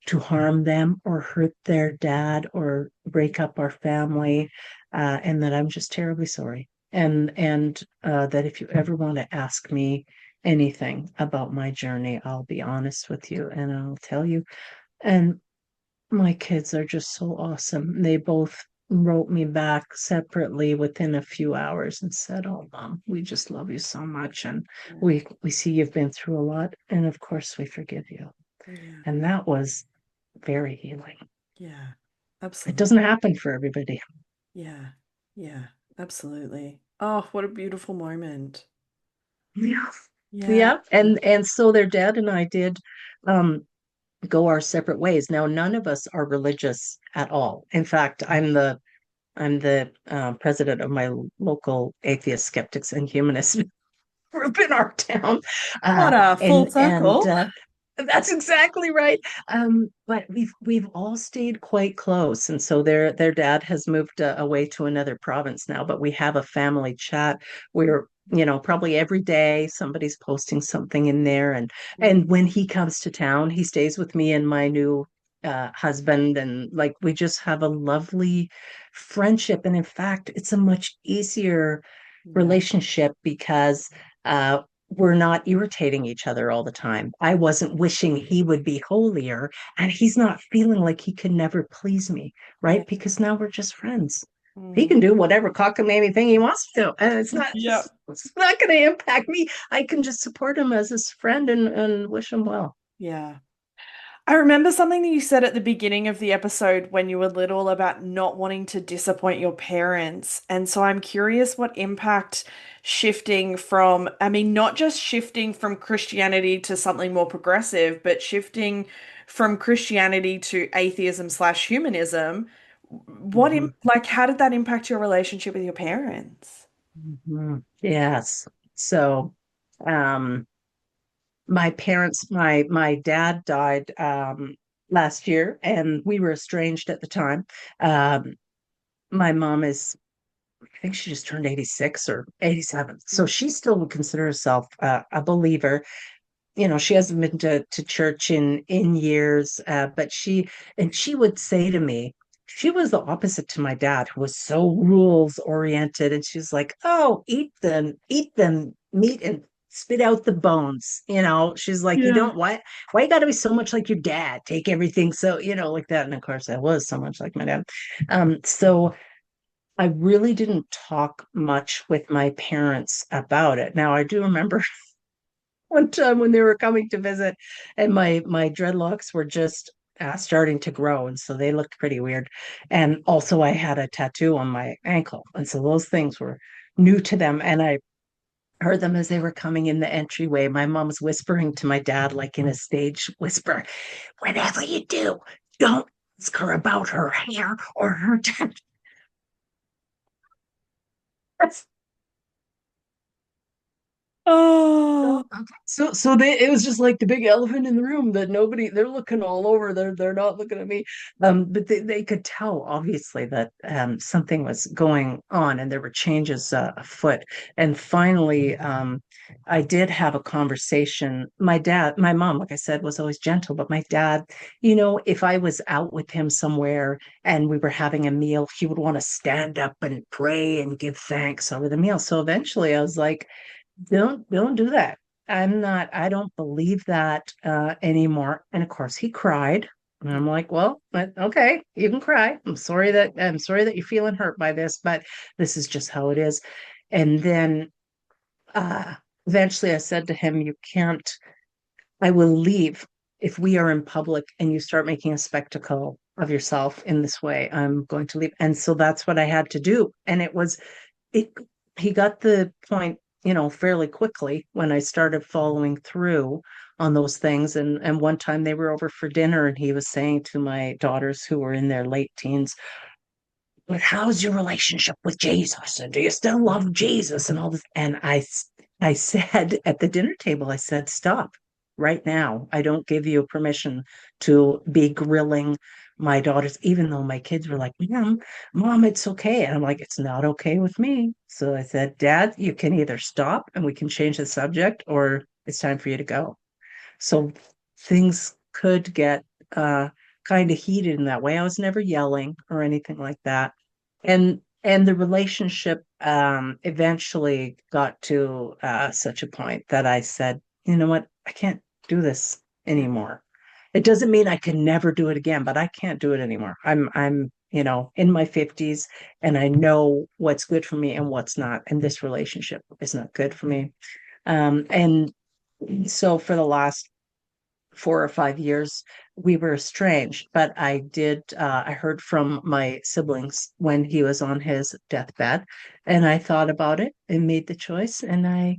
to harm them or hurt their dad or break up our family, and that I'm just terribly sorry. And that if you ever want to ask me anything about my journey, I'll be honest with you and I'll tell you. And my kids are just so awesome. They both wrote me back separately within a few hours and said, "Oh, Mom, we just love you so much, and yeah, we see you've been through a lot, and of course we forgive you." yeah, And that was very healing. yeah, It absolutely. doesn't happen for everybody. Yeah, yeah, absolutely. Oh, what a beautiful moment. Yeah. Yeah. Yeah. And so their dad and I did um go our separate ways. Now none of us are religious at all. In fact, I'm the president of my local atheist skeptics and humanists group in our town. Uh What a full and circle. That's exactly right. But we've all stayed quite close, and so their dad has moved away to another province now. But we have a family chat where, probably every day somebody's posting something in there, Mm, and when he comes to town, he stays with me and my new husband, and like we just have a lovely friendship. And in fact, it's a much easier yeah, relationship because uh, we're not irritating each other all the time. I wasn't wishing he would be holier, and he's not feeling like he can never please me, yeah. right? Because now we're just friends. He Mm, can do whatever cockamamie thing he wants to, and it's not yep. it's not going to impact me. I can just support him as his friend and wish him well. Yeah. I remember something that you said at the beginning of the episode when you were little about not wanting to disappoint your parents. And so I'm curious what impact shifting from, I mean, not just shifting from Christianity to something more progressive, but shifting from Christianity to atheism slash humanism. Mhm. how did that impact your relationship with your parents? Mhm. Yes. So, um, my parents, my dad died last year, and we were estranged at the time. Um, my mom is, I think she just turned 86 or 87, so Mm. she still would consider herself a believer. She hasn't been to church in years, but she would say to me, she was the opposite to my dad, who was so rules oriented, and she's like, oh, eat them meat and spit out the bones. She's like, you Yeah. don't, why you gotta be so much like your dad, take everything so, like that. And of course I was so much like my dad. So I really didn't talk much with my parents about it. Now I do remember one time when they were coming to visit, and my dreadlocks were just starting to grow, and so they looked pretty weird. And also I had a tattoo on my ankle, and so those things were new to them. And I heard them as they were coming in the entryway. My mom was whispering to my dad, like in a stage whisper, whatever you do, don't ask her about her hair or her tattoos. Oh, So it was just like the big elephant in the room that nobody, they're looking all over. They're not looking at me. But they could tell obviously that something was going on, and there were changes afoot. And finally, I did have a conversation. My mom, like I said, was always gentle, but my dad, if I was out with him somewhere and we were having a meal, he would want to stand up and pray and give thanks over the meal. So eventually I was like, don't do that. I don't believe that anymore. And of course he cried. And I'm like, well, okay, you can cry. I'm sorry that you're feeling hurt by this, but this is just how it is. And then uh eventually I said to him, you can't, I will leave if we are in public and you start making a spectacle of yourself in this way. I'm going to leave. And so that's what I had to do. And it he got the point, fairly quickly when I started following through on those things. And one time they were over for dinner, and he was saying to my daughters, who were in their late teens, but how's your relationship with Jesus? And do you still love Jesus and all this? And I said at the dinner table, I said, stop right now. I don't give you permission to be grilling my daughters, even though my kids were like, mom, it's okay. And I'm like, it's not okay with me. So I said, Dad, you can either stop and we can change the subject, or it's time for you to go. So things could get uh, kind of heated in that way. I was never yelling or anything like that. And the relationship eventually got to such a point that I said, you know what, I can't do this yeah. anymore. It doesn't mean I can never do it again, but I can't do it anymore. I'm in my 50s, and I know what's good for me and what's not. And this relationship is not good for me. And so for the last 4 or 5 years, we were estranged. But I heard from my siblings when he was on his deathbed, and I thought about it and made the choice. And I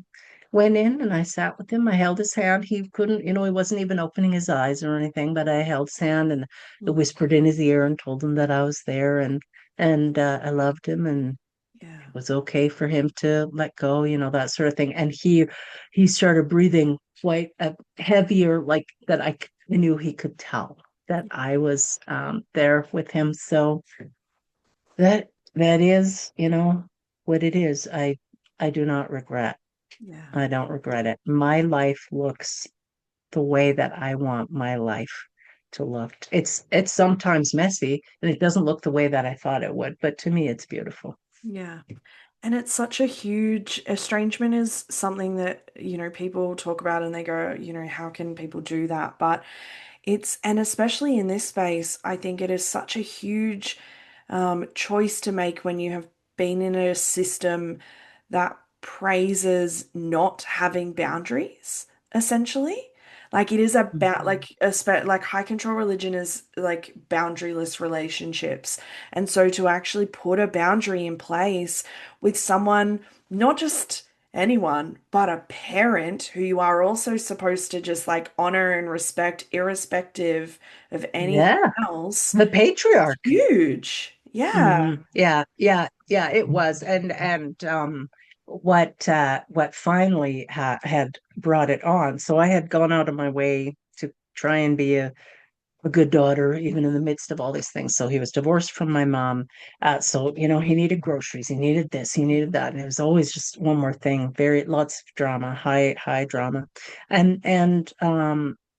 went in and I sat with him. I held his hand. He couldn't, he wasn't even opening his eyes or anything, but I held his hand and I Mm. whispered in his ear and told him that I was there, and I loved him, and Yeah. was okay for him to let go, that sort of thing. And he started breathing quite heavier, like that. I knew he could tell that I was there with him. So that is, what it is. I do not regret. Yeah. I don't regret it. My life looks the way that I want my life to look. It's sometimes messy, and it doesn't look the way that I thought it would, but to me it's beautiful. Yeah. And it's such a huge estrangement is something that, people talk about and they go, how can people do that? But and especially in this space, I think it is such a huge choice to make when you have been in a system that praises not having boundaries, essentially. Like it is about Mhm. like high control religion is like boundaryless relationships. And so to actually put a boundary in place with someone, not just anyone, but a parent who you are also supposed to just like honor and respect, irrespective of anything Yeah, else, the it's patriarch. huge. Yeah. Yeah, yeah, yeah, it was. What finally had brought it on. So I had gone out of my way to try and be a good daughter, even in the midst of all these things. So he was divorced from my mom. So, he needed groceries, he needed this, he needed that. And it was always just one more thing, very lots of drama, high drama. And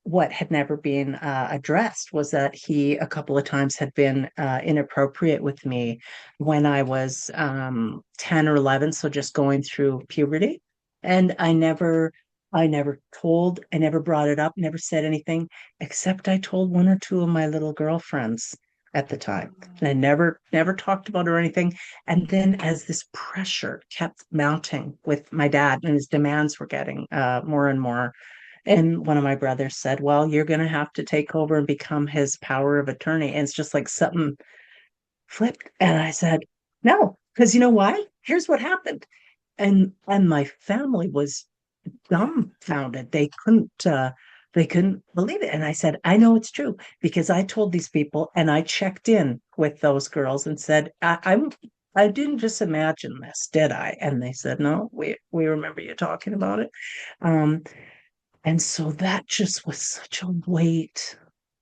what had never been addressed was that he a couple of times had been inappropriate with me when I was 10 or 11, so just going through puberty. And I never brought it up, never said anything, except I told one or two of my little girlfriends at the time. And I never talked about it or anything. And then as this pressure kept mounting with my dad and his demands were getting more and more, and one of my brothers said, well, you're going to have to take over and become his power of attorney. And it's just like something flipped. And I said, no, because you know why? Here's what happened. And my family was dumbfounded. They couldn't believe it. And I said, I know it's true because I told these people and I checked in with those girls and said, I didn't just imagine this, did I? And they said, no, we remember you talking about it. Um, and so that just was such a weight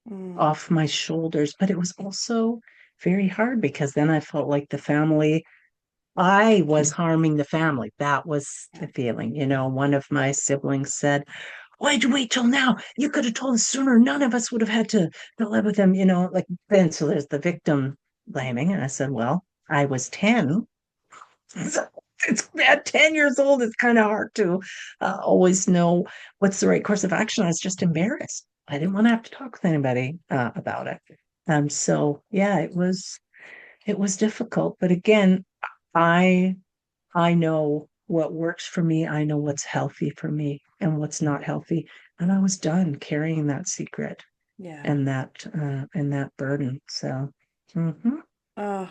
Mm. off my shoulders, but it was also very hard because then I felt like I was harming the family. That was the feeling. One of my siblings said, why'd you wait till now? You could have told us sooner. None of us would have had to live with him, like then. So there's the victim blaming. And I said, well, I was 10. So it's at 10 years old, it's kind of hard to always know what's the right course of action. I was just embarrassed. I didn't want to have to talk with anybody about it. So yeah, it was difficult. But again, I I know what works for me. I know what's healthy for me and what's not healthy. And I was done carrying that secret Yeah. and that burden. So, mhm. Oh,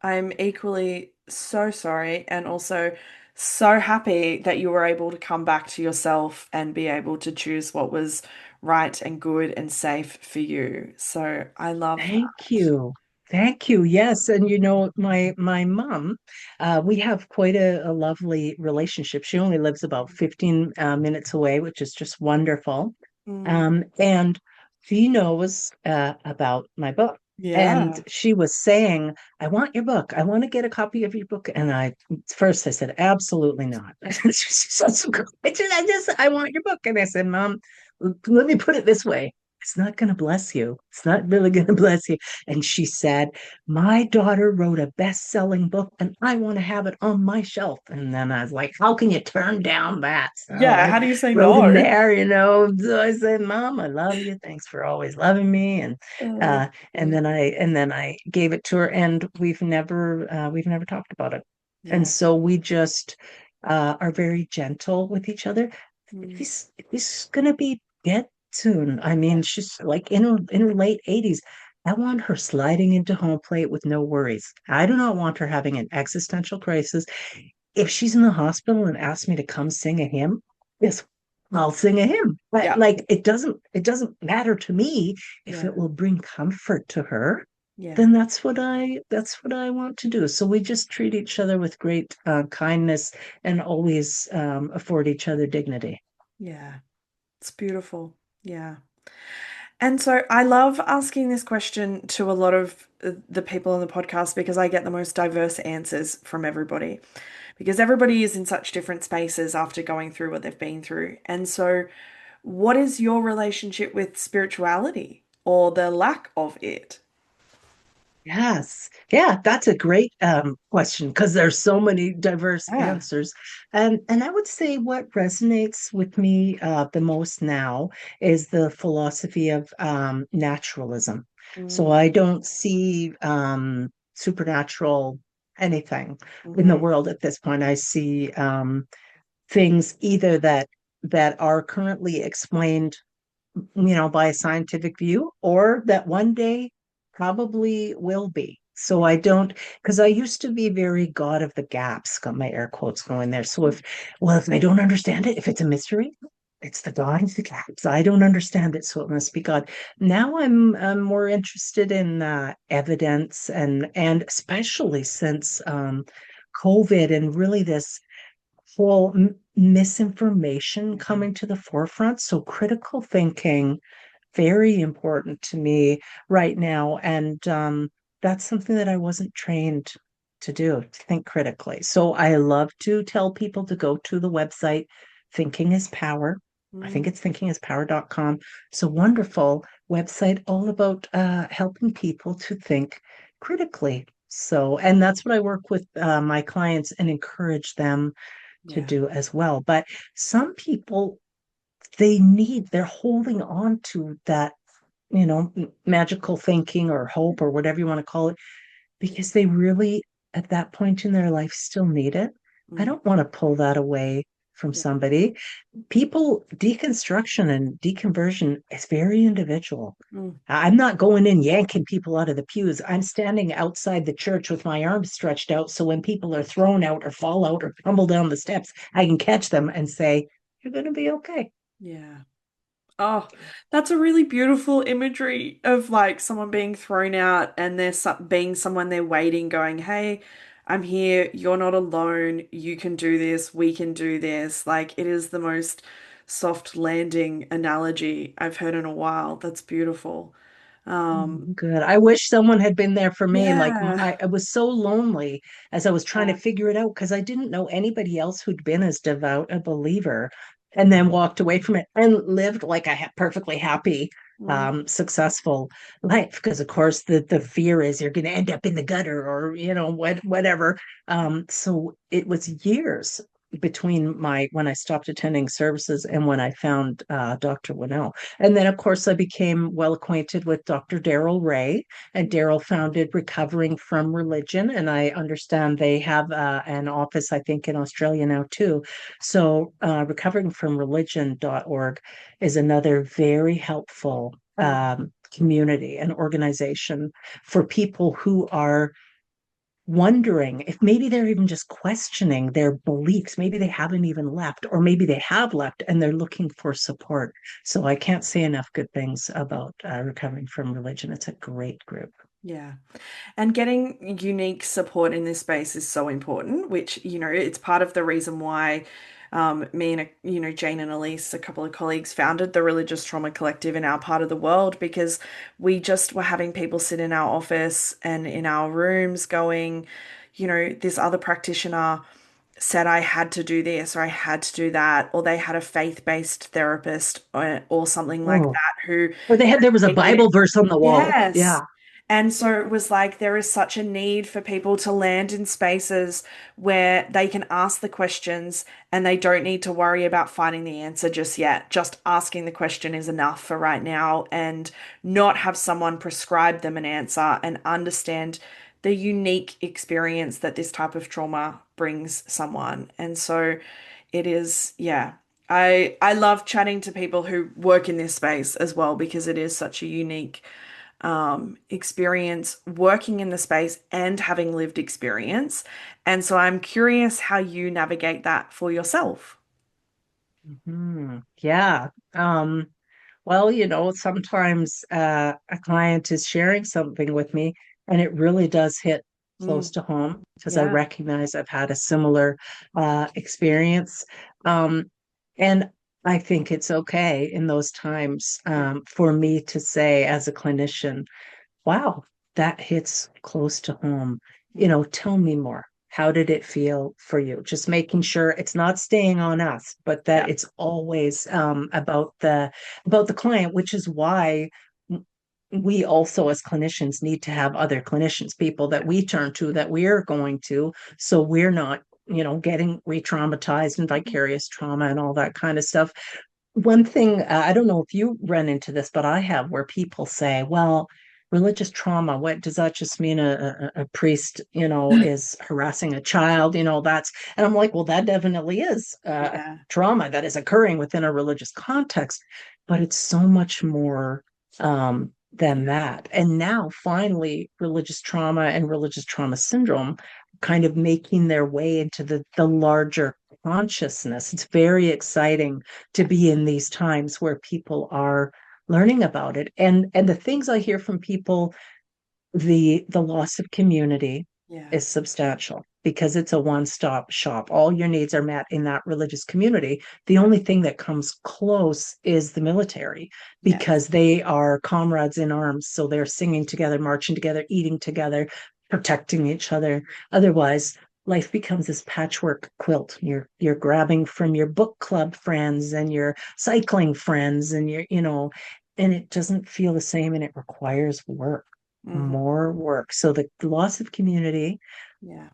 I'm equally so sorry and also so happy that you were able to come back to yourself and be able to choose what was right and good and safe for you. So I love Thank that. you. Thank you. Yes. And my mom, we have quite a lovely relationship. She only lives about 15 minutes away, which is just wonderful. Mm. And she knows about my book. And Yeah. she was saying, I want your book. I want to get a copy of your book. And first I said, absolutely not. She said, I want your book. And I said, Mom, let me put it this way. It's not going to bless you. It's not really going to bless you. And she said, my daughter wrote a best-selling book and I want to have it on my shelf. And then I was like, how can you turn down that? So Yeah. I How do you say wrote in no? there. So I said, Mom, I love you. Thanks for always loving me. And Oh, uh and then I gave it to her and we've never talked about it. And yeah. so we just are very gentle with each other. Mm. He's gonna be dead soon. I Yeah. mean, she's like in her late 80s. I want her sliding into home plate with no worries. I do not want her having an existential crisis. If she's in the hospital and asks me to come sing a hymn, yes, I'll sing a hymn. But Yeah. like it doesn't matter to me if Yeah. it will bring comfort to her. Yeah. Then that's what I want to do. So we just treat each other with great kindness and always afford each other dignity. Yeah. It's beautiful. Yeah. And so I love asking this question to a lot of the people on the podcast because I get the most diverse answers from everybody because everybody is in such different spaces after going through what they've been through. And so, what is your relationship with spirituality or the lack of it? Yes. Yeah, that's a great question because there's so many diverse Yeah. answers. And I would say what resonates with me the most now is the philosophy of naturalism. So Mm, I don't see supernatural anything in the hmm. world at this point. I see things either that are currently explained by a scientific view, or that one day probably will be. So I don't, because I used to be very God of the gaps, got my air quotes going there. So if I don't understand it, if it's a mystery, it's the God of the gaps. I don't understand it, so it must be God. Now I'm more interested in evidence and especially since COVID and really this whole misinformation coming to the forefront. So critical thinking, very important to me right now. And that's something that I wasn't trained to do, to think critically. So I love to tell people to go to the website, Thinking is Power. I think Mm, it's thinkingispower.com. It's a wonderful website all about helping people to think critically. So, and that's what I work with my clients and encourage them to yeah. do as well. But some people, they're holding on to that, magical thinking or hope or whatever you want to call it, because they really, at that point in their life, still need it. I Mm, don't want to pull that away from yeah. somebody. People, deconstruction and deconversion is very individual. Mm, I'm not going in yanking people out of the pews. I'm standing outside the church with my arms stretched out. So when people are thrown out or fall out or tumble down the steps, I can catch them and say, "You're going to be okay." yeah. Oh, that's a really beautiful imagery of like someone being thrown out and there's being someone there waiting, going, "Hey, I'm here. You're not alone. You can do this. We can do this." Like it is the most soft landing analogy I've heard in a while. That's beautiful. Um, Good. I wish someone had been there for me. Like yeah. I was so lonely as I was trying to Yeah. figure it out because I didn't know anybody else who'd been as devout a believer and then walked away from it and lived like a perfectly happy, Mm, successful life. Because of course the fear is you're going to end up in the gutter or whatever. So it was years between my when I stopped attending services and when I found Dr. Winnell. And then, of course, I became well acquainted with Dr. Daryl Ray, and Daryl founded Recovering from Religion. And I understand they have an office, I think, in Australia now, too. So, recoveringfromreligion.org is another very helpful mm, community and organization for people who are wondering if maybe they're even just questioning their beliefs. Maybe they haven't even left, or maybe they have left and they're looking for support. So I can't say enough good things about Recovering from Religion. It's a great group. yeah. And getting unique support in this space is so important, which, it's part of the reason why me and, Jane and Elise, a couple of colleagues, founded the Religious Trauma Collective in our part of the world because we just were having people sit in our office and in our rooms going, this other practitioner said I had to do this or I had to do that, or they had a faith-based therapist or something like Oh, that who or there was a created. Bible verse on the wall. Yes. Yeah. And so it was like there is such a need for people to land in spaces where they can ask the questions and they don't need to worry about finding the answer just yet. Just asking the question is enough for right now and not have someone prescribe them an answer and understand the unique experience that this type of trauma brings someone. And so it is, yeah. I love chatting to people who work in this space as well because it is such a unique experience working in the space and having lived experience. And so I'm curious how you navigate that for yourself. Yeah. Well, sometimes a client is sharing something with me and it really does hit close Mm, to home because I yeah, recognize I've had a similar experience. Um, and I think it's okay in those times yeah, for me to say, as a clinician, wow, that hits close to home. mm, Tell me more. How did it feel for you? Just making sure it's not staying on us, but that yeah, it's always about the client, which is why we also as clinicians need to have other clinicians, people that we turn to, that we're going to, so we're not, getting re-traumatized and vicarious trauma and all that kind of stuff. One thing, I don't know if you run into this, but I have, where people say, well, religious trauma, what does that just mean? A priest, is harassing a child, and I'm like, well, that definitely is yeah, trauma that is occurring within a religious context, but it's so much more than that. And now, finally, religious trauma and religious trauma syndrome kind of making their way into the larger consciousness. It's very exciting to be in these times where people are learning about it. And the things I hear from people, the loss of community Yeah. is substantial because it's a one-stop shop. All your needs are met in that religious community. The Yeah. only thing that comes close is the military Yes. because they are comrades in arms. So they're singing together, marching together, eating together, protecting each other. Otherwise, life becomes this patchwork quilt. You're grabbing from your book club friends and your cycling friends and and it doesn't feel the same and it requires work, Hmm. more work. So the loss of community, Yeah.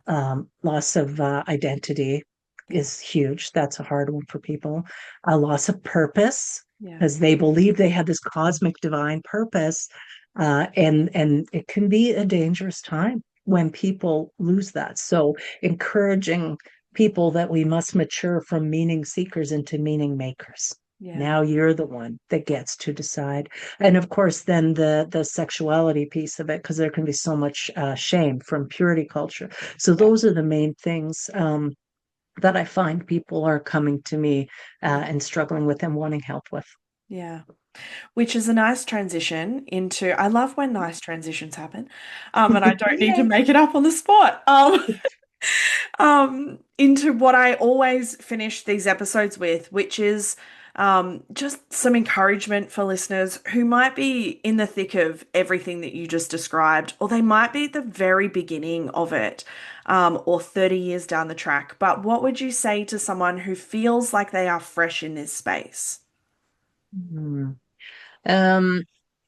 loss of identity Yeah. is huge. That's a hard one for people. A loss of purpose Yeah. because they believe they had this cosmic divine purpose, and it can be a dangerous time when people lose that. So encouraging people that we must mature from meaning seekers into meaning makers. Yeah. Now you're the one that gets to decide. And of course, then the sexuality piece of it, because there can be so much shame from purity culture. So Yeah. those are the main things that I find people are coming to me Yeah. and struggling with and wanting help with. Yeah. Which is a nice transition into, I love when nice transitions happen. And I don't need to Yay. make it up on the spot. Into what I always finish these episodes with, which is just some encouragement for listeners who might be in the thick of everything that you just described, or they might be at the very beginning of it, or 30 years down the track. But what would you say to someone who feels like they are fresh in this space? Hmm. Um,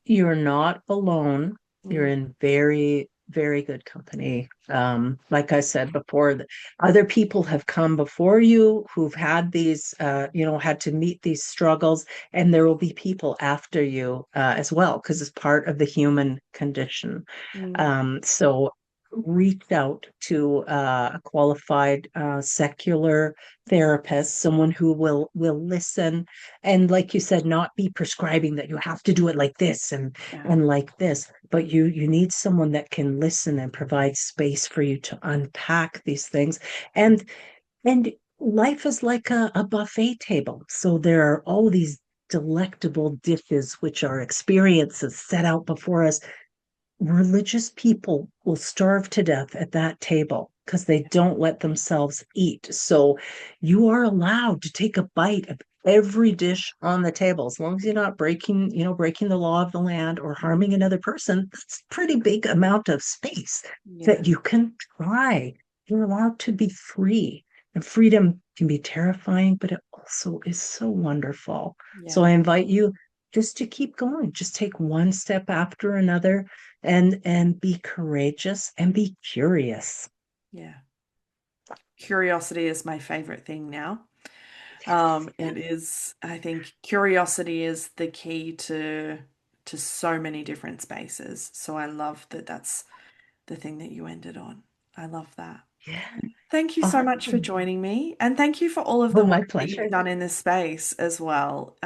you're not alone. You're Mm, in very, very good company. Like I said before, other people have come before you who've had these, had to meet these struggles, and there will be people after you as well, because it's part of the human condition. mm, So reach out to a qualified secular therapist, someone who will listen and like you said, not be prescribing that you have to do it like this yeah, and like this, but you need someone that can listen and provide space for you to unpack these things. And and life is like a buffet table, so there are all these delectable dishes which are experiences set out before us. Religious people will starve to death at that table because they don't let themselves eat. So you are allowed to take a bite of every dish on the table as long as you're not breaking the law of the land or harming another person. That's a pretty big amount of space yeah, that you can try. You're allowed to be free. And freedom can be terrifying, but it also is so wonderful. So yeah, I invite you just to keep going. Just take one step after another and be courageous and be curious. yeah. Curiosity is my favorite thing now. Yeah. It is, I think curiosity is the key to so many different spaces. So I love that that's the thing that you ended on. I love that. Yeah. Thank you so much for Awesome. joining me, and thank you for all of the Oh, work my that you've pleasure. done in this space as well.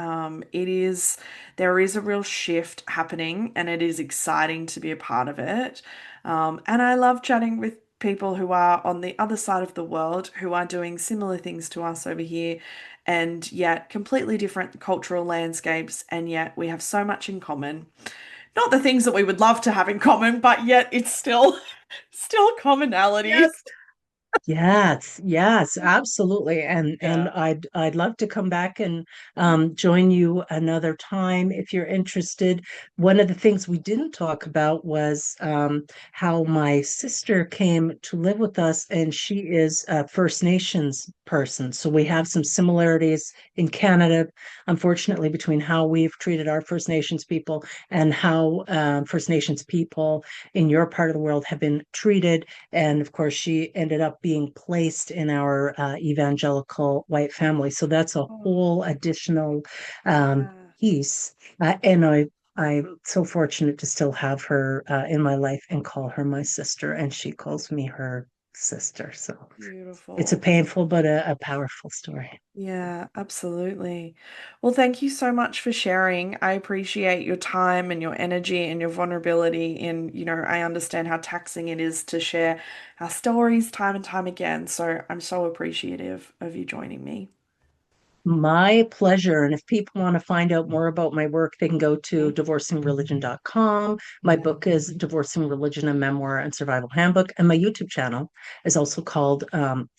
There is a real shift happening, and it is exciting to be a part of it. And I love chatting with people who are on the other side of the world who are doing similar things to us over here, and yet completely different cultural landscapes, and yet we have so much in common. Not the things that we would love to have in common, but yet it's still still commonalities. Yes. Yes, yes, absolutely. And Yeah. I'd love to come back and join you another time if you're interested. One of the things we didn't talk about was how my sister came to live with us, and she is a First Nations person. So we have some similarities in Canada, unfortunately, between how we've treated our First Nations people and how First Nations people in your part of the world have been treated. And of course, she ended up being placed in our evangelical white family. So that's a Oh, whole additional um, yeah. piece. I'm so fortunate to still have her in my life and call her my sister, and she calls me her sister. So Beautiful. it's a painful but a powerful story. Yeah, absolutely. Well, thank you so much for sharing. I appreciate your time and your energy and your vulnerability. I understand how taxing it is to share our stories time and time again. So I'm so appreciative of you joining me. My pleasure. And if people want to find out more about my work, they can go to divorcingreligion.com. My book is Divorcing Religion, a Memoir and Survival Handbook. And my YouTube channel is also called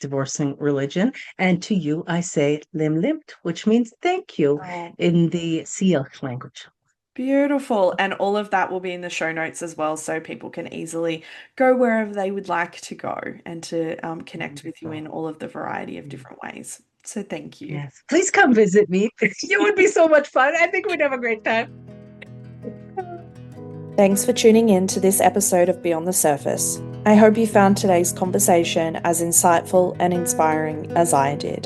Divorcing Religion. And to you, I say lim limt, which means thank you Oh, in the Seal language. beautiful. And all of that will be in the show notes as well, so people can easily go wherever they would like to go and to connect with you in all of the variety of different ways. So thank you. Yes. Please come visit me. It would be so much fun. I think we'd have a great time. Thanks for tuning in to this episode of Beyond the Surface. I hope you found today's conversation as insightful and inspiring as I did.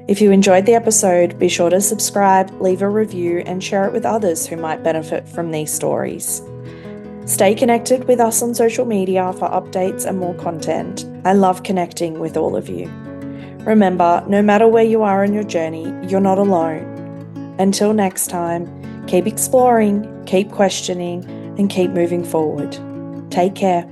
If you enjoyed the episode, be sure to subscribe, leave a review, and share it with others who might benefit from these stories. Stay connected with us on social media for updates and more content. I love connecting with all of you. Remember, no matter where you are in your journey, you're not alone. Until next time, keep exploring, keep questioning, and keep moving forward. Take care.